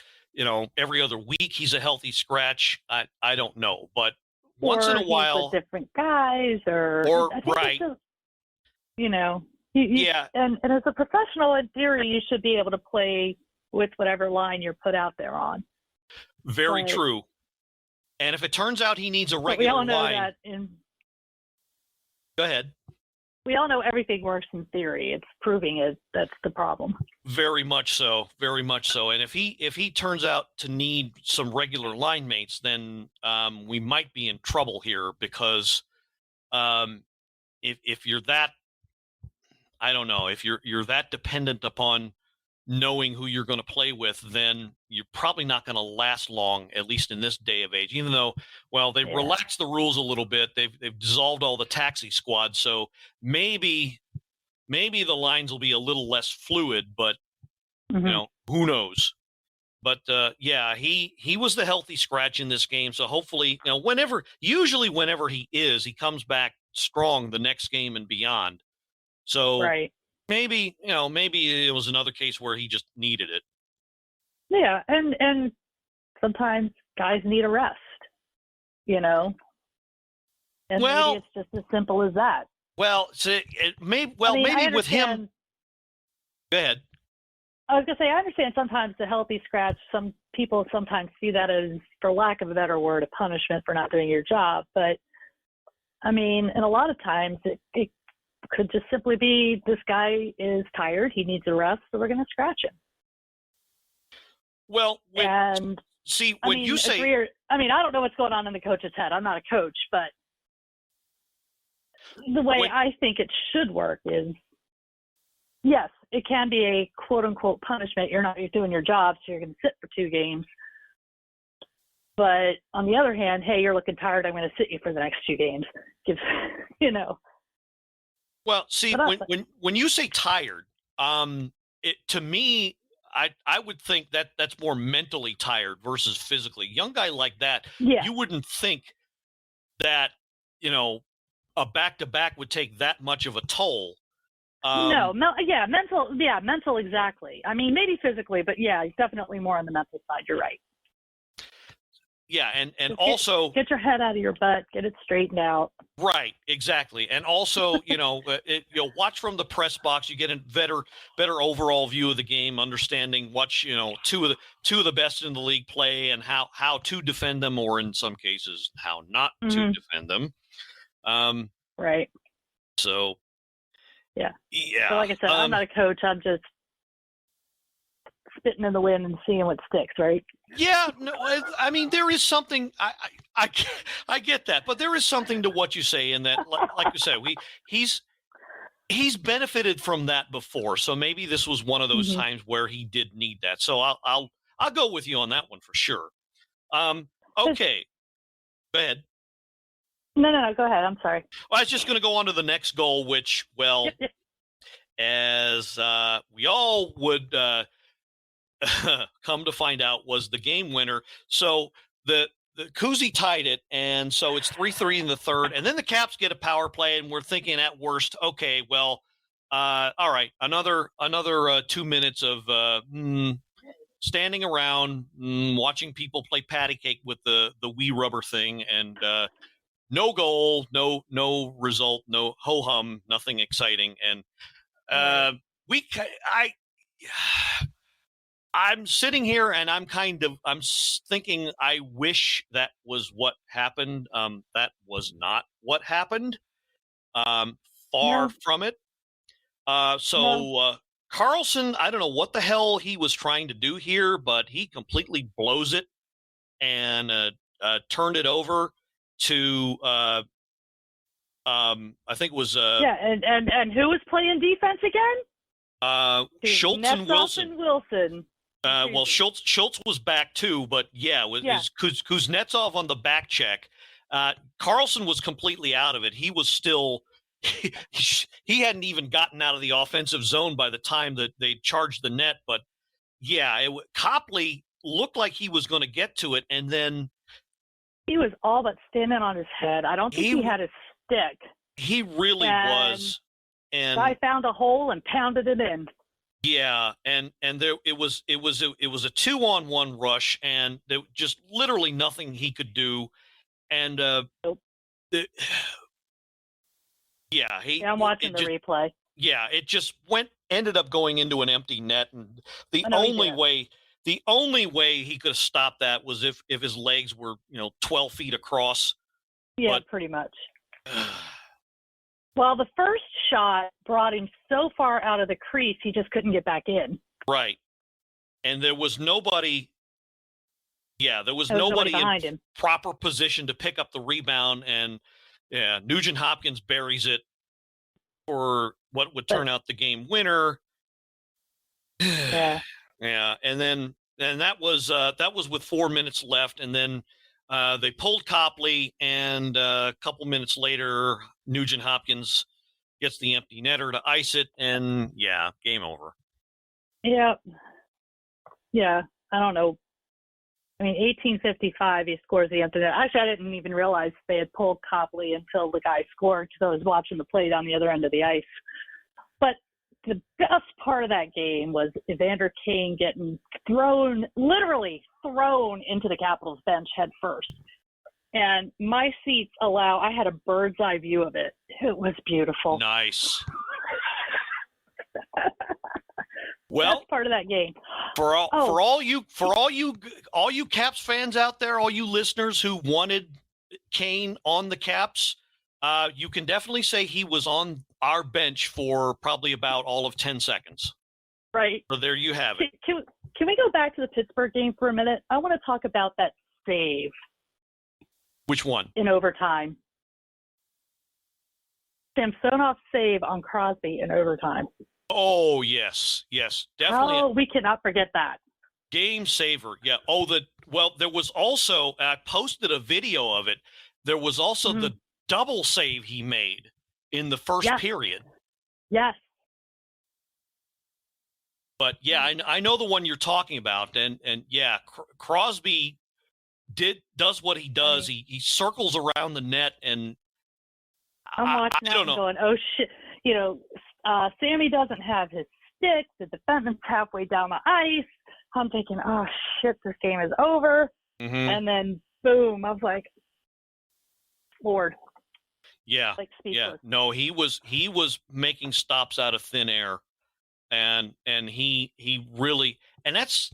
every other week he's a healthy scratch. I don't know, but once in a while, with different guys, or right, and as a professional, in theory, you should be able to play with whatever line you're put out there on. Very true. And if it turns out he needs a regular line, we all know that. Go ahead. We all know everything works in theory. It's proving it. That's the problem. Very much so. Very much so. And if he turns out to need some regular line mates, then we might be in trouble here because if you're that, I don't know, if you're that dependent upon knowing who you're going to play with, then you're probably not going to last long, at least in this day of age, even though, they've relaxed the rules a little bit. They've dissolved all the taxi squads. So maybe the lines will be a little less fluid, but who knows? But he was the healthy scratch in this game. So hopefully, whenever he comes back strong the next game and beyond. So right. Maybe it was another case where he just needed it. Yeah, and sometimes guys need a rest, And maybe it's just as simple as that. Well, maybe with him. Go ahead. I was going to say, I understand sometimes the healthy scratch, some people sometimes see that as, for lack of a better word, a punishment for not doing your job. But, I mean, and a lot of times it could just simply be this guy is tired, he needs a rest, so we're going to scratch him. Well, and see, when you say, I mean, I don't know what's going on in the coach's head. I'm not a coach, but the way I think it should work is, yes, it can be a quote-unquote punishment. You're doing your job, so you're going to sit for 2 games. But on the other hand, hey, you're looking tired. I'm going to sit you for the next 2 games. Well, see, when you say tired, to me, I would think that that's more mentally tired versus physically. Young guy like that, you wouldn't think that, a back-to-back would take that much of a toll. Mental, exactly. I mean, maybe physically, but definitely more on the mental side. You're right. Yeah, and also get your head out of your butt, get it straightened out. Right, exactly, and also watch from the press box. You get a better overall view of the game, understanding what two of the best in the league play and how to defend them, or in some cases how not to defend them. Right. So. Yeah. Yeah. So like I said, I'm not a coach. I'm just spitting in the wind and seeing what sticks, right? Yeah. No, I mean, there is something. I get that, but there is something to what you say in that. Like you said, he's benefited from that before, so maybe this was one of those times where he did need that. So I'll go with you on that one for sure. Okay. Go ahead. No, go ahead. I'm sorry. Well, I was just going to go on to the next goal, which, as we all would come to find out, was the game winner. So the Kuzi tied it, and so it's 3-3 in the third, and then the Caps get a power play, and we're thinking at worst, okay, well, all right, another 2 minutes of standing around, watching people play patty cake with the wee rubber thing, and no goal, no result, no ho-hum, nothing exciting. And I'm sitting here and I'm thinking, I wish that was what happened. That was not what happened. Far from it. Carlson, I don't know what the hell he was trying to do here, but he completely blows it and turned it over to I think it was and who was playing defense again? Schultz and Wilson. Well, Schultz was back too, but it was Kuznetsov on the back check. Carlson was completely out of it. He was still he hadn't even gotten out of the offensive zone by the time that they charged the net. But Copley looked like he was going to get to it, and then he was all but standing on his head. I don't think he had his stick. He really was. And I found a hole and pounded it in. Yeah, and there it was a 2-on-1 rush, and there just literally nothing he could do. And nope. I'm watching the replay. Yeah, it just ended up going into an empty net, and the only way he could have stopped that was if his legs were 12 feet across. Yeah, pretty much. Well, the first shot brought him so far out of the crease, he just couldn't get back in. Right. And there was nobody. Yeah, there was nobody in him. Proper position to pick up the rebound, and Nugent Hopkins buries it for what would turn out the game winner. Yeah. Yeah, and that was with 4 minutes left, and then they pulled Copley, and a couple minutes later, Nugent Hopkins gets the empty netter to ice it, and game over. Yeah. Yeah, I don't know. I mean, 18:55, he scores the empty net. Actually, I didn't even realize they had pulled Copley until the guy scored, because I was watching the play down the other end of the ice. But the best part of that game was Evander Kane getting literally thrown into the Capitals bench head first. And my seats I had a bird's eye view of it. It was beautiful. Nice. Well, That's part of that game. for all you Caps fans out there, all you listeners who wanted Kane on the Caps, you can definitely say he was on our bench for probably about all of 10 seconds. Right. So there you have it. Can we go back to the Pittsburgh game for a minute? I want to talk about that save. Which one? In overtime. Samsonov's save on Crosby in overtime. Oh, yes, definitely. Oh, we cannot forget that. Game saver. Yeah. Oh, there was also, I posted a video of it. There was also the double save he made in the first period. Yes. But yeah, I know the one you're talking about. And yeah, Crosby does what he does. He circles around the net, and I'm watching that and going, oh shit, Sammy doesn't have his stick. The defenseman's halfway down the ice. I'm thinking, oh shit, this game is over. Mm-hmm. And then boom, I was like, floored. Yeah. Like speechless. Yeah. No, he was making stops out of thin air, and he really, and that's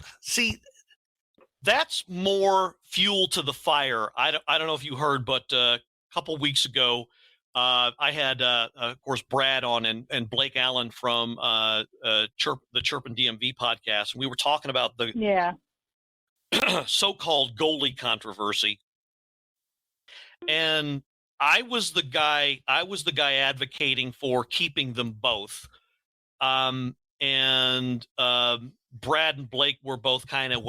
more fuel to the fire. I don't know if you heard, but a couple weeks ago, I had, of course, Brad on and Blake Allen from the Chirpin DMV podcast. And we were talking about the so-called goalie controversy. And I was the guy advocating for keeping them both. And Brad and Blake were both kind of,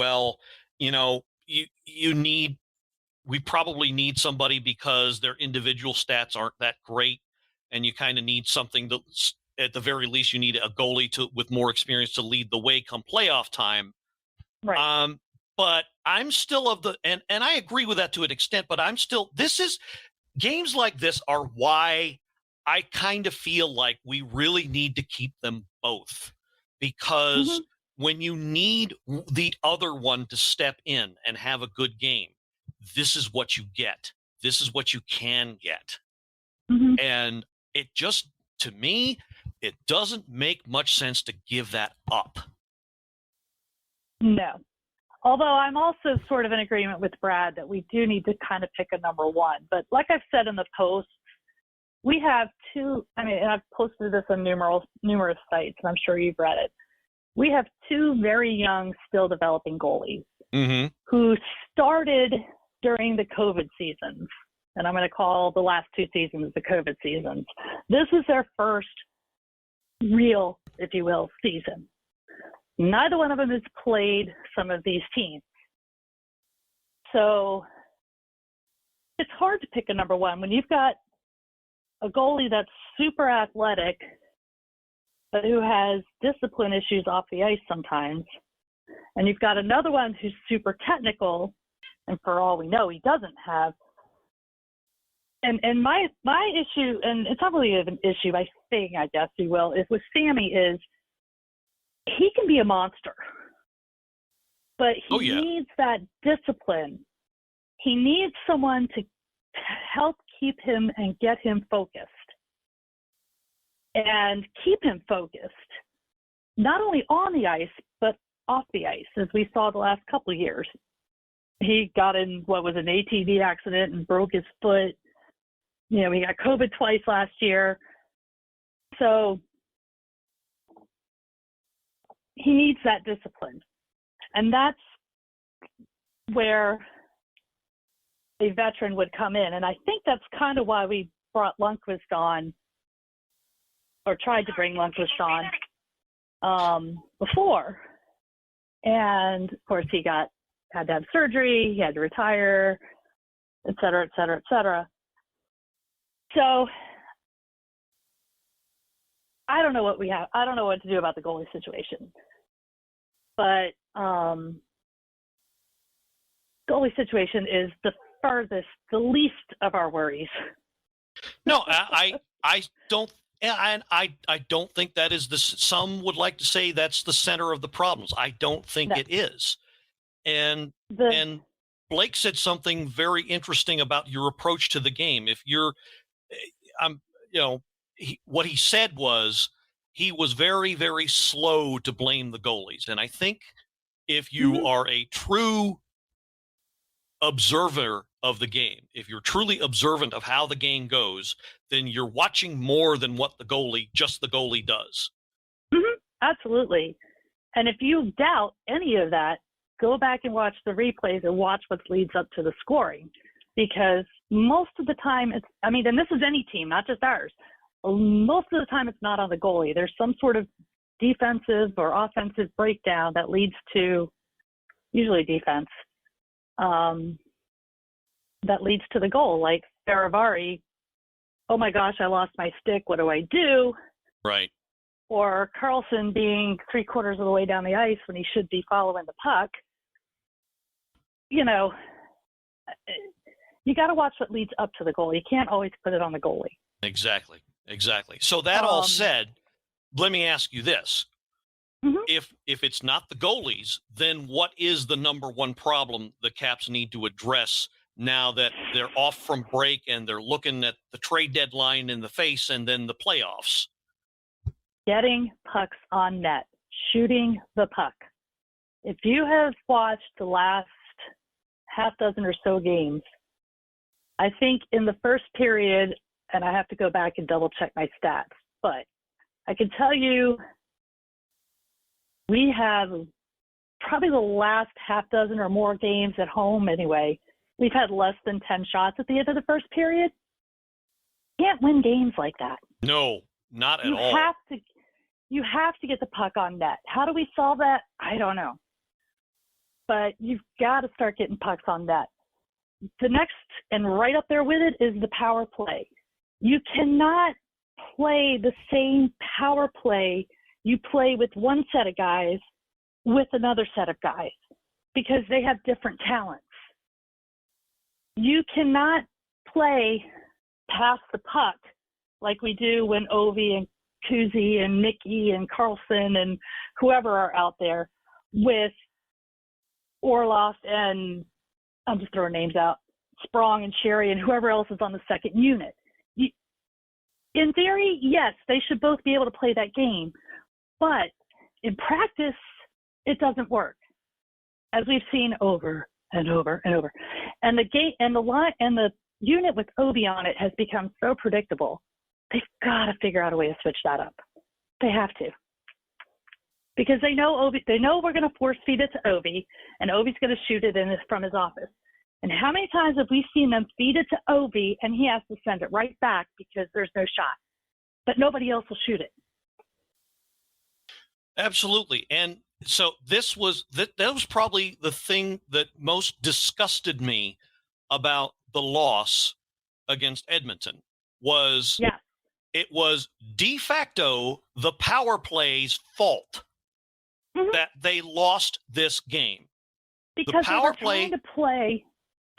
we probably need somebody because their individual stats aren't that great, and you kind of need something that, at the very least, you need a goalie with more experience to lead the way come playoff time. Right. But I'm still and I agree with that to an extent, but games like this are why I kind of feel like we really need to keep them both, because when you need the other one to step in and have a good game, this is what you get. This is what you can get. Mm-hmm. And it just, to me, it doesn't make much sense to give that up. No. Although I'm also sort of in agreement with Brad that we do need to kind of pick a number one. But like I've said in the post, we have two, and I've posted this on numerous sites, and I'm sure you've read it. We have two very young, still developing goalies who started during the COVID seasons, and I'm going to call the last two seasons the COVID seasons. This is their first real, if you will, season. Neither one of them has played some of these teams. So it's hard to pick a number one when you've got a goalie that's super athletic, but who has discipline issues off the ice sometimes. And you've got another one who's super technical, and for all we know, he doesn't have. And my issue, and it's not really an issue, my thing, I guess you will, is with Sammy is he can be a monster, but he needs that discipline. He needs someone to help keep him and get him focused. And keep him focused, not only on the ice, but off the ice, as we saw the last couple of years. He got in what was an ATV accident and broke his foot. He got COVID twice last year. So he needs that discipline. And that's where a veteran would come in. And I think that's kind of why we brought Lundqvist on, or tried to bring Lundqvist on before. And of course he had to have surgery, he had to retire, et cetera, et cetera, et cetera. So I don't know what we have. I don't know what to do about the goalie situation. But goalie situation is the least of our worries. No, I don't. And I don't think that is some would like to say that's the center of the problems. I don't think it is. And Blake said something very interesting about your approach to the game. If you're, what he said was, he was very, very slow to blame the goalies. And I think if you are a true observer of the game, if you're truly observant of how the game goes, then you're watching more than what the goalie does. Absolutely. And if you doubt any of that, go back and watch the replays and watch what leads up to the scoring. Because most of the time and this is any team, not just ours. Most of the time it's not on the goalie. There's some sort of defensive or offensive breakdown that leads to, usually defense, that leads to the goal. Like Saravari, oh my gosh, I lost my stick. What do I do? Right. Or Carlson being 3/4 of the way down the ice when he should be following the puck. You know, you got to watch what leads up to the goal. You can't always put it on the goalie. Exactly. So that all said, let me ask you this. If it's not the goalies, then what is the number one problem the Caps need to address now that they're off from break and they're looking at the trade deadline in the face and then the playoffs? Getting pucks on net, shooting the puck. If you have watched the last half dozen or so games, I think in the first period, and I have to go back and double check my stats, but I can tell you we have probably the last half dozen or more games at home anyway. We've had less than 10 shots at the end of the first period. Can't win games like that. No, not at all. You have to get the puck on net. How do we solve that? I don't know. But you've got to start getting pucks on net. The next, and right up there with it, is the power play. You cannot play the same power play you play with one set of guys with another set of guys because they have different talents. You cannot play pass the puck like we do when Ovi and Kuzi and Mickey and Carlson and whoever are out there with Orloff and, I'm just throwing names out, Sprong and Sherry and whoever else is on the second unit. In theory, yes, they should both be able to play that game, but in practice, it doesn't work, as we've seen over and over and over. And the game and the line and the unit with Obi on it has become so predictable. They've got to figure out a way to switch that up. They have to, because they know Obi. They know we're going to force feed it to Obi, and Obi's going to shoot it from his office. And how many times have we seen them feed it to Obi and he has to send it right back because there's no shot, but nobody else will shoot it? Absolutely. And so that was probably the thing that most disgusted me about the loss against Edmonton was it was de facto the power play's fault that they lost this game. Because they were trying to play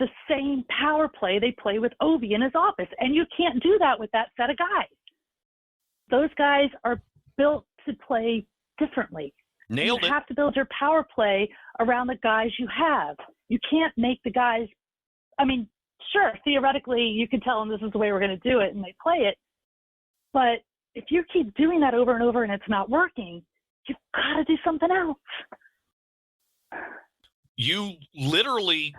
the same power play they play with Ovi in his office, and you can't do that with that set of guys. Those guys are built to play differently. Nailed it. You have to build your power play around the guys you have. You can't make the guys, I mean, sure, theoretically, you can tell them this is the way we're going to do it, and they play it. But if you keep doing that over and over and it's not working, you've got to do something else. You literally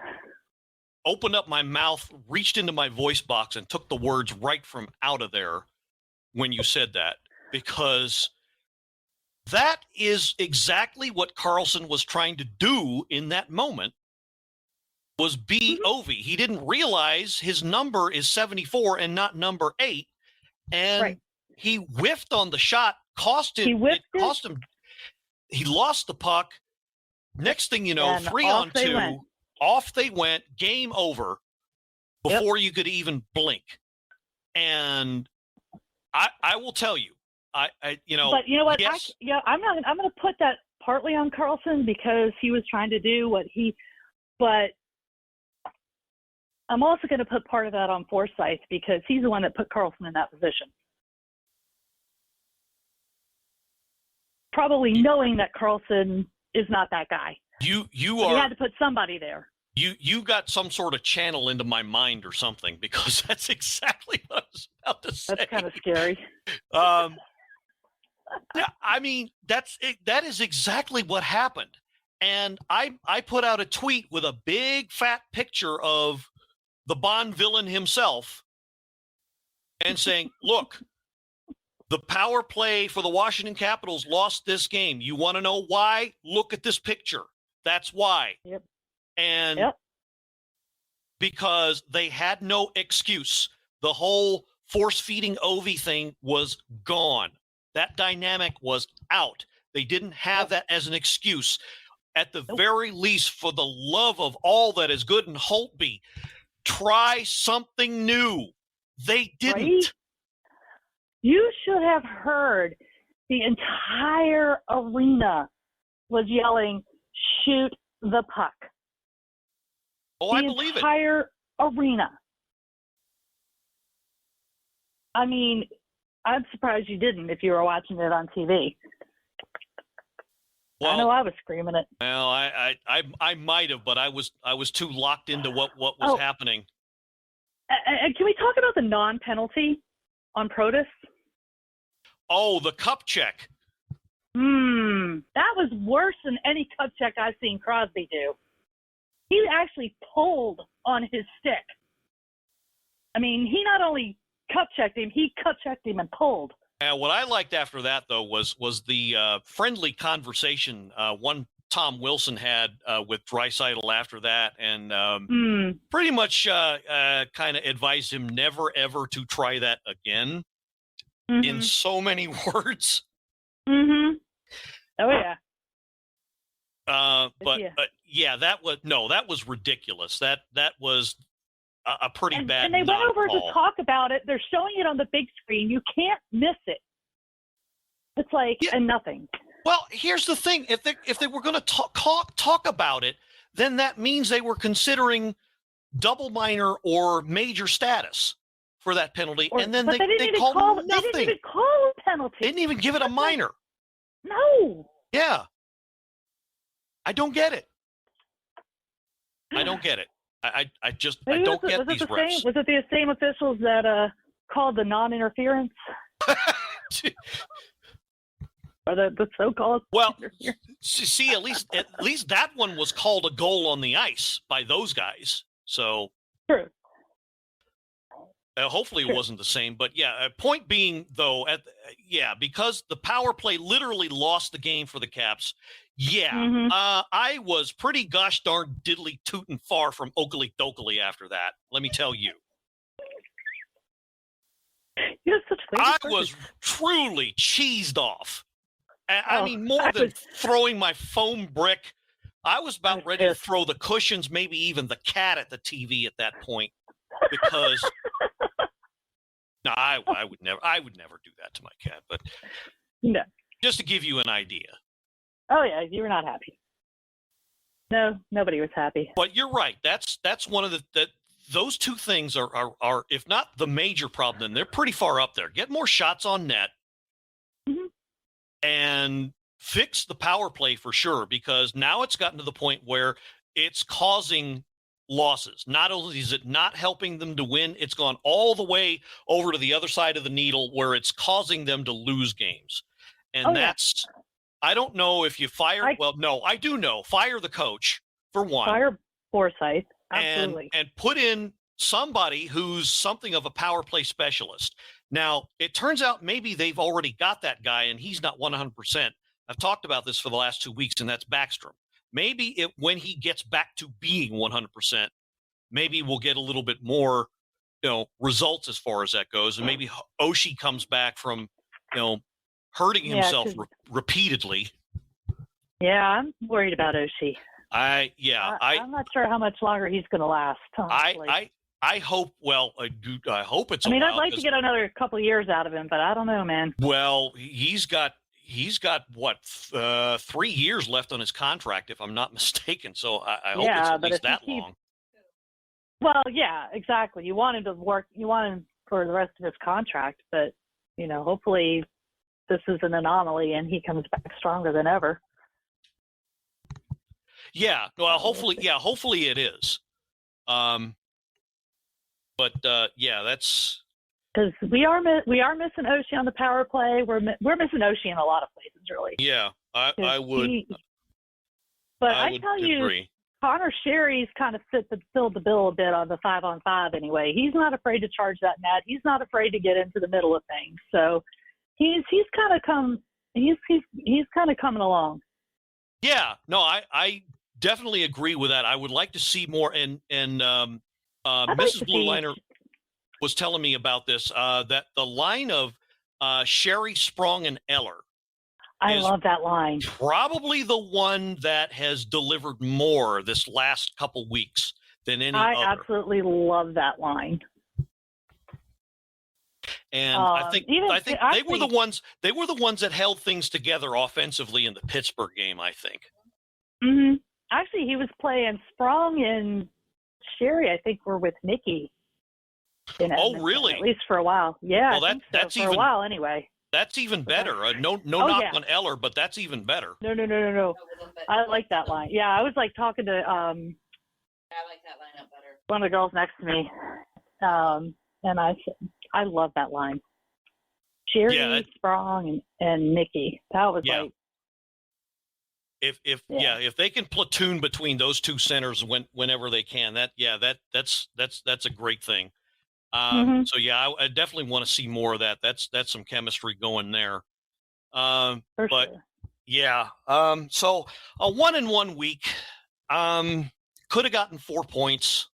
opened up my mouth, reached into my voice box, and took the words right from out of there when you said that, because that is exactly what Carlson was trying to do in that moment, was beat Ovi. He didn't realize his number is 74 and not number 8, and he whiffed on the shot, cost him. He lost the puck. Next thing you know, and 3-on-2, off they went, game over before you could even blink. And I will tell you, But you know what? Yes. I'm going to put that partly on Carlson because he was trying to do but I'm also going to put part of that on Forsyth because he's the one that put Carlson in that position. Probably knowing that Carlson is not that guy. You had to put somebody there. You got some sort of channel into my mind or something, because that's exactly what I was about to say. That's kind of scary. Yeah, I mean, that is exactly what happened. And I put out a tweet with a big fat picture of the Bond villain himself and saying, look, the power play for the Washington Capitals lost this game. You want to know why? Look at this picture. That's why. Yep. And Yep. because they had no excuse. The whole force feeding Ovi thing was gone. That dynamic was out. They didn't have that as an excuse. At the very least, for the love of all that is good in Holtby, try something new. They didn't. Right? You should have heard the entire arena was yelling, shoot the puck. Oh, I believe it. The entire arena. I mean, I'm surprised you didn't if you were watching it on TV. Well, I know I was screaming it. Well, I might have, but I was too locked into what was happening. And can we talk about the non-penalty on Protus? Oh, the cup check. That was worse than any cup check I've seen Crosby do. He actually pulled on his stick. I mean, he not only cup checked him, he cup checked him and pulled. What I liked after that, though, was the friendly conversation one Tom Wilson had with Draisaitl after that, and pretty much kind of advised him never, ever to try that again in so many words. Mm-hmm. Oh, yeah. But that was ridiculous. That was a pretty bad. And they went over call. to talk about it. They're showing it on the big screen. You can't miss it. It's like and nothing. Well, here's the thing: if they were going to talk about it, then that means they were considering double minor or major status for that penalty, and then they called nothing. They didn't even call a penalty. They didn't even give it a minor. No. Yeah. I don't get it. I don't get it. I don't get these refs. Was it the same officials that called the non-interference? Or the so-called? Well, see, at least that one was called a goal on the ice by those guys. So true. Hopefully it wasn't the same, but point being though, because the power play literally lost the game for the Caps. I was pretty gosh darn diddly tootin' far from Oakley Dokley after that. Let me tell you. I was truly cheesed off. I mean, more than throwing my foam brick. I was about ready to throw the cushions, maybe even the cat at the TV at that point, because no, I would never do that to my cat. But no, just to give you an idea. Oh yeah, you were not happy. No, nobody was happy. But you're right. That's one of those two things are if not the major problem, then they're pretty far up there. Get more shots on net. And fix the power play for sure, because now it's gotten to the point where it's causing losses. Not only is it not helping them to win, it's gone all the way over to the other side of the needle where it's causing them to lose games. And I don't know if you fire. I do know. Fire the coach for one. Fire Forsythe, absolutely, and put in somebody who's something of a power play specialist. Now, it turns out maybe they've already got that guy, and he's not 100%. I've talked about this for the last 2 weeks, and that's Backstrom. Maybe when he gets back to being 100%, maybe we'll get a little bit more, results as far as that goes, and maybe Oshie comes back from, hurting himself repeatedly. Yeah, I'm worried about Oshie. I'm not sure how much longer he's going to last. Honestly. I hope. Well, I hope it's. I'd like to get another couple of years out of him, but I don't know, man. Well, he's got what 3 years left on his contract, if I'm not mistaken. So I hope it's at least that long. Well, yeah, exactly. You want him to work. You want him for the rest of his contract, but hopefully this is an anomaly and he comes back stronger than ever. Yeah. Well, hopefully it is. But that's because we are missing Oshie on the power play. We're missing Oshie in a lot of places, really. Yeah, I would. But I I would tell you, agree. Connor Sherry's kind of filled the bill a bit on the 5-on-5 anyway. He's not afraid to charge that net. He's not afraid to get into the middle of things. So he's kind of coming along. Yeah, no, I definitely agree with that. I would like to see more. And Mrs. Blue Liner was telling me about this, that the line of Sherry, Sprong, and Eller. I love that line. Probably the one that has delivered more this last couple weeks than any other. I absolutely love that line. And I think they were the ones that held things together offensively in the Pittsburgh game, I think. Mm-hmm. Actually, he was playing Sprong and Sherry, I think, were with Nikki. Oh, really? At least for a while. Yeah. Well, that's for a while anyway. That's even better. No knock on Eller, but that's even better. No. I like that line. Yeah, I was like talking to I like that lineup better. one of the girls next to me, and I said, I love that line. Sherry, Sprong, and Nikki. That was like. If they can platoon between those two centers whenever they can, that's a great thing. So I definitely want to see more of that. That's some chemistry going there. So a 1-1 week, could have gotten 4 points.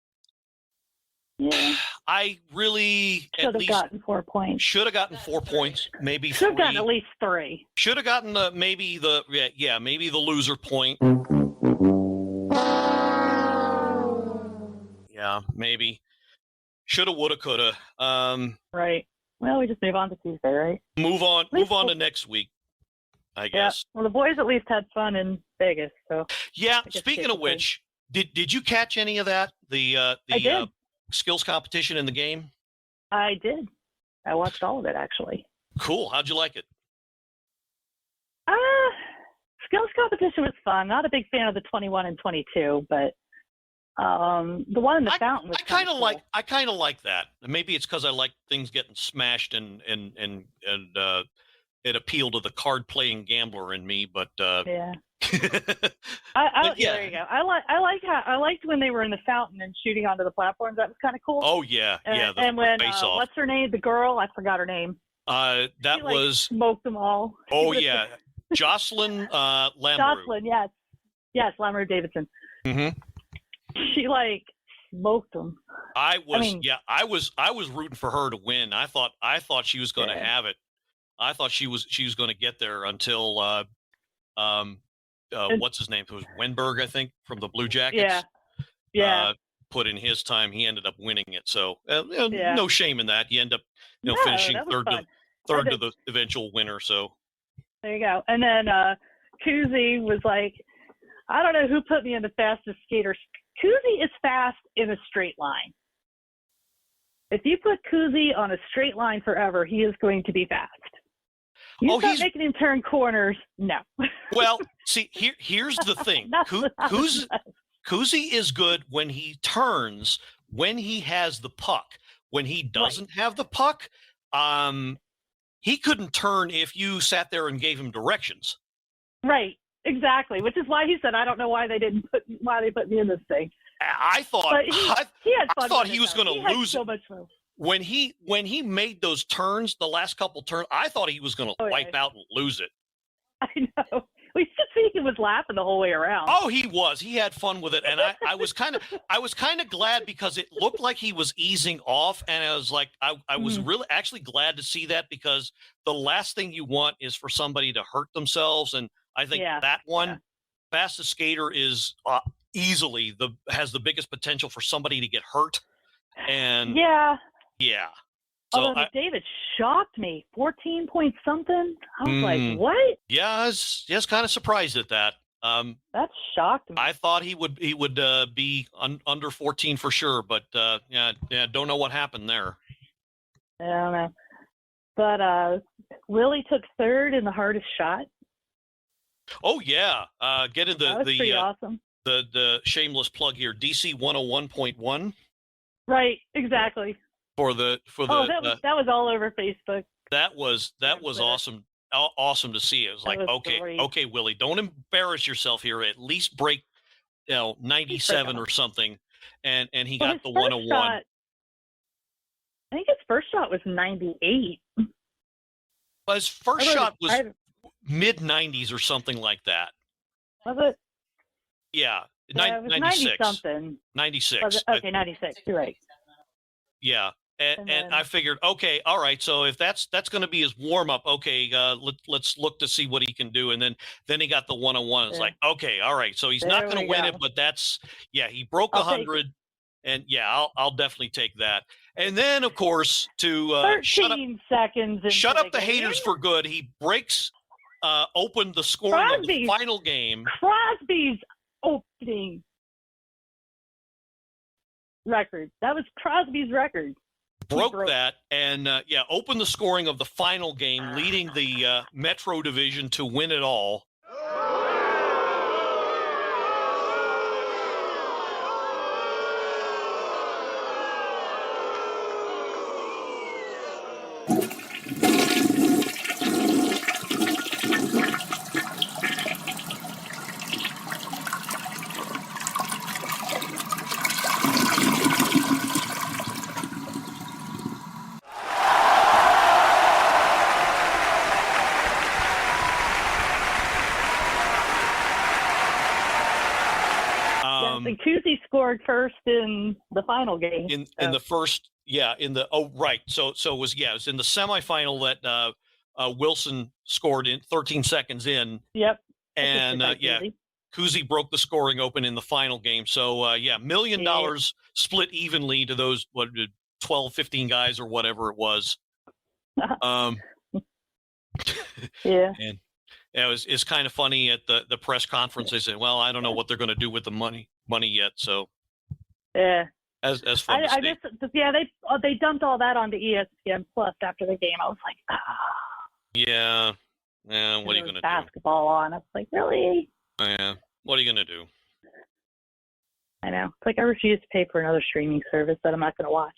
Yeah. I really should have gotten 4 points. Should have gotten 4 points, maybe should have 3. gotten at least 3. Should have gotten maybe the loser point. Yeah, maybe. Shoulda, woulda, coulda. Right. Well, we just move on to Tuesday, right? Move on to next week, I guess. Well, the boys at least had fun in Vegas, so. Yeah. Speaking of which, did you catch any of that? The skills competition in the game? I did. I watched all of it, actually. Cool. How'd you like it? Skills competition was fun. Not a big fan of the 21 and 22, but the one in the fountain was I kind of like that. Maybe it's because I like things getting smashed and it appealed to the card playing gambler in me. But yeah. There you go. I liked when they were in the fountain and shooting onto the platforms. That was kind of cool. Oh yeah, and when what's her name? The girl, I forgot her name. That was smoked them all. Oh yeah, Jocelyn Lamoureux. Jocelyn, yes, Lamoureux Davidson. Mm-hmm. She smoked them. I was rooting for her to win. I thought she was going to have it. I thought she was going to get there until what's his name? It was Wenberg, I think, from the Blue Jackets. Yeah. Put in his time. He ended up winning it. So no shame in that. You end up finishing third to the eventual winner. So there you go. And then Kuzi was like, I don't know who put me in the fastest skater. Kuzi is fast in a straight line. If you put Kuzi on a straight line forever, he is going to be fast. You start making him turn corners, no. Well, see, here's the thing. Kuzi is good when he turns, when he has the puck. When he doesn't have the puck, he couldn't turn if you sat there and gave him directions. Right, exactly. Which is why he said, "I don't know why they put me in this thing." I thought he was going to lose so much fun. When he made those turns, the last couple turns, I thought he was going to wipe out and lose it. I know. We should see he was laughing the whole way around. Oh, he was. He had fun with it, and I was kind of glad because it looked like he was easing off, and I was like, I was really actually glad to see that because the last thing you want is for somebody to hurt themselves, and I think that one, fastest skater, is easily has the biggest potential for somebody to get hurt, and yeah. So David shocked me. 14 point something. I was like, what? Yeah, I was just kind of surprised at that. That shocked me. I thought he would be under 14 for sure, but don't know what happened there. I don't know. But Willie took third in the hardest shot. Oh yeah, getting pretty awesome. The shameless plug here, DC 101.1. Right, exactly. that was all over Facebook. That was awesome. Awesome to see. It was like, okay, Willie, don't embarrass yourself here. At least break, 97 or something. And he got the 101. I think his first shot was 98. Well, his first shot was mid 90s or something like that. Was it? Yeah, it was 96. 90-something. 96. Okay, 96. You're right. Yeah. And I figured, okay, all right. So if that's going to be his warm up, okay, let's look to see what he can do. And then he got the 101. It's like, okay, all right. So he's not going to win it, but he broke 100, and I'll definitely take that. And then of course to 13 seconds. Shut up the haters for good. He breaks open the scoring of the final game. Crosby's opening record. That was Crosby's record. Broke that and opened the scoring of the final game, leading the Metro Division to win it all. And Kuzi scored first in the final game. In the first, So it was in the semifinal that Wilson scored in 13 sequends in. Yep. And Kuzi broke the scoring open in the final game. So $1 million split evenly to those 12, 15 guys or whatever it was. Yeah. And it's kind of funny at the press conference. They said, "Well, I don't know what they're going to do with the money yet." So as fun. They dumped all that onto ESPN Plus after the game. I was like, yeah. What are you going to do? Basketball on. I was like, really? Yeah. What are you going to do? I know. It's like I refuse to pay for another streaming service that I'm not going to watch.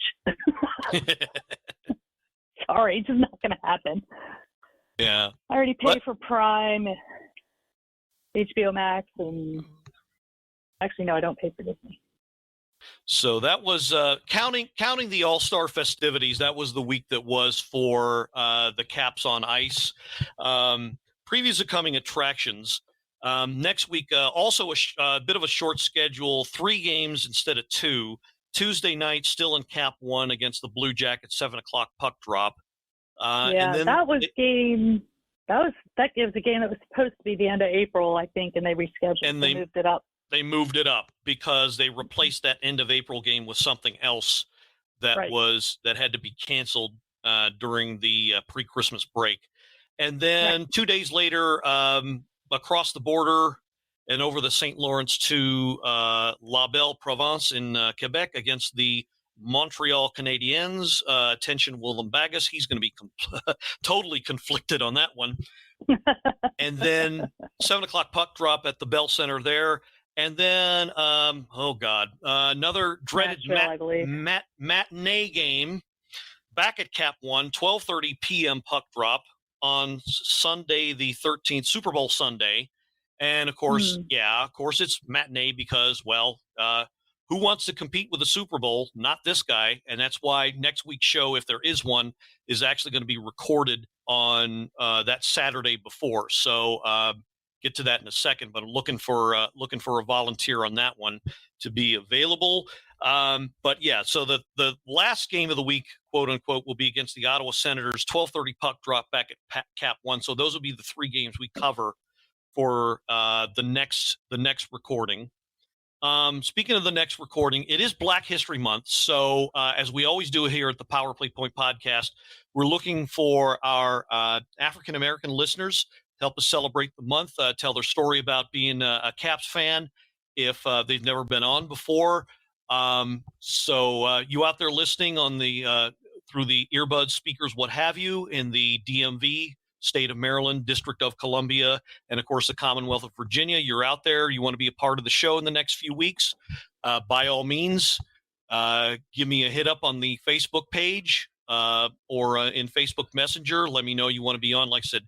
Sorry, it's just not going to happen. Yeah. I already paid for Prime, HBO Max, and actually, no, I don't pay for Disney. So that was counting the All-Star festivities. That was the week that was for the Caps on Ice. Previews of coming attractions. Next week, also a bit of a short schedule, 3 games instead of 2. Tuesday night, still in Cap 1 against the Blue Jackets, 7 o'clock puck drop. And then that was a game that was a game that was supposed to be the end of April, I think, and they rescheduled and they moved it up. They moved it up because they replaced that end of April game with something else that had to be canceled during the pre-Christmas break. And then 2 days later, across the border and over the St. Lawrence to La Belle Province in Quebec against the Montreal Canadiens. Attention, Willem Bagus. He's going to be totally conflicted on that one. And then 7 o'clock puck drop at the Bell Center there. And then, another dreaded matinee game back at Cap 1, 12:30 p.m. puck drop on Sunday the 13th, Super Bowl Sunday. And, of course, it's matinee because, who wants to compete with the Super Bowl? Not this guy. And that's why next week's show, if there is one, is actually going to be recorded on that Saturday before. So get to that in a second, but I'm looking for a volunteer on that one to be available. So the last game of the week, quote unquote, will be against the Ottawa Senators, 12:30 puck drop back at Cap 1. So those will be the 3 games we cover for the next recording. Speaking of the next recording, it is Black History Month. So as we always do here at the Power Play Point podcast, we're looking for our African-American listeners to help us celebrate the month, tell their story about being a Caps fan if they've never been on before. So you out there listening on the through the earbuds, speakers, what have you, in the DMV, State of Maryland, District of Columbia, and of course the Commonwealth of Virginia, you're out there, you want to be a part of the show in the next few weeks, by all means, give me a hit up on the Facebook page or in Facebook Messenger. Let me know you want to be on. Like I said,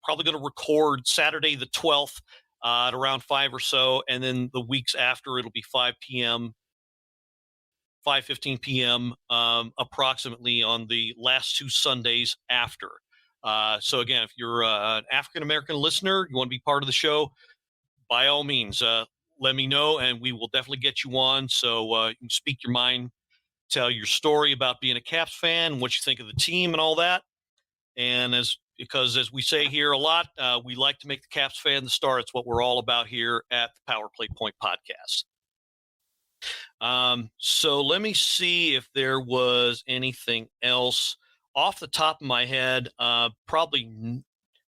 probably going to record Saturday the 12th at around 5 or so, and then the weeks after it'll be 5 p.m., 5:15 p.m. Approximately on the last 2 Sundays after. So again, if you're an African-American listener, you want to be part of the show, by all means, let me know, and we will definitely get you on. So you can speak your mind, tell your story about being a Caps fan, what you think of the team and all that. And because as we say here a lot, we like to make the Caps fan the star. It's what we're all about here at the Power Play Point podcast. So let me see if there was anything else off the top of my head. Probably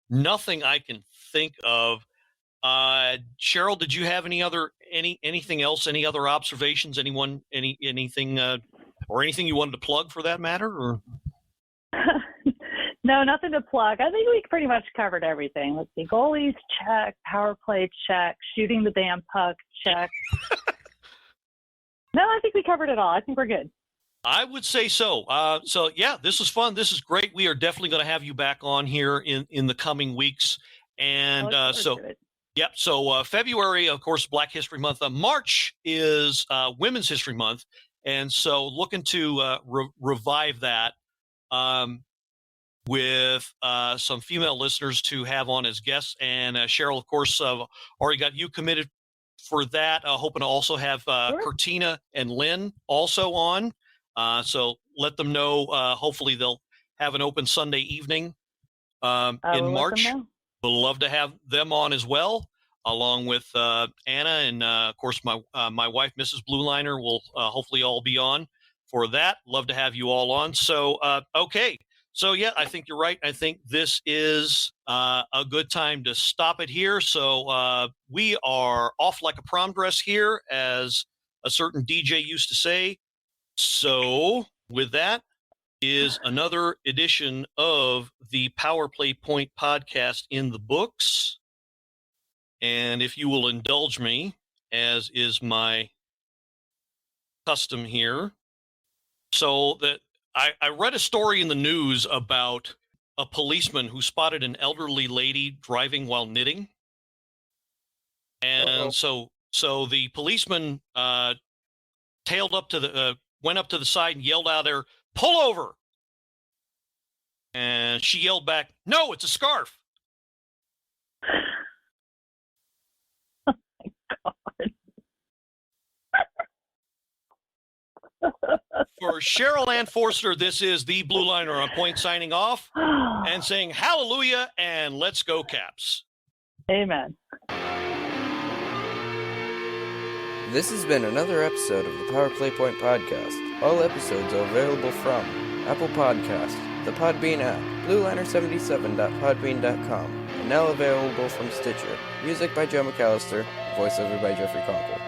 nothing I can think of. Cheryl, did you have anything else? Any other observations? Anything or anything you wanted to plug for that matter? Or No, nothing to plug. I think we pretty much covered everything. Let's see, goalies check, power play check, shooting the damn puck check. No, I think we covered it all. I think we're good. I would say so. So yeah, this was fun. This is great. We are definitely going to have you back on here in the coming weeks. And yep. So February, of course, Black History Month. March is Women's History Month, and so looking to revive that with some female listeners to have on as guests. And Cheryl, of course, already got you committed for that. Hoping to also have Cortina and Lynn also on. So let them know. Hopefully they'll have an open Sunday evening in March. We'll love to have them on as well, along with Anna and, of course, my wife, Mrs. Blueliner, will hopefully all be on for that. Love to have you all on. So, okay. So, yeah, I think you're right. I think this is a good time to stop it here. So we are off like a prom dress here, as a certain DJ used to say. So with that is another edition of the Power Play Point podcast in the books. And if you will indulge me, as is my custom here. So that I read a story in the news about a policeman who spotted an elderly lady driving while knitting. And so the policeman tailed up to went up to the side and yelled out there, "Pull over." And she yelled back, "No, it's a scarf." Oh my God. For Cheryl Anne Forster, this is the Blue Liner on Point signing off and saying hallelujah and let's go Caps. Amen. This has been another episode of the Power Play Point podcast. All episodes are available from Apple Podcasts, the Podbean app, blueliner77.podbean.com, and now available from Stitcher. Music by Joe McAllister, voiceover by Jeffrey Conkle.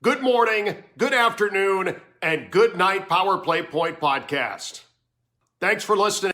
Good morning, good afternoon, and good night, Power Play Point podcast. Thanks for listening.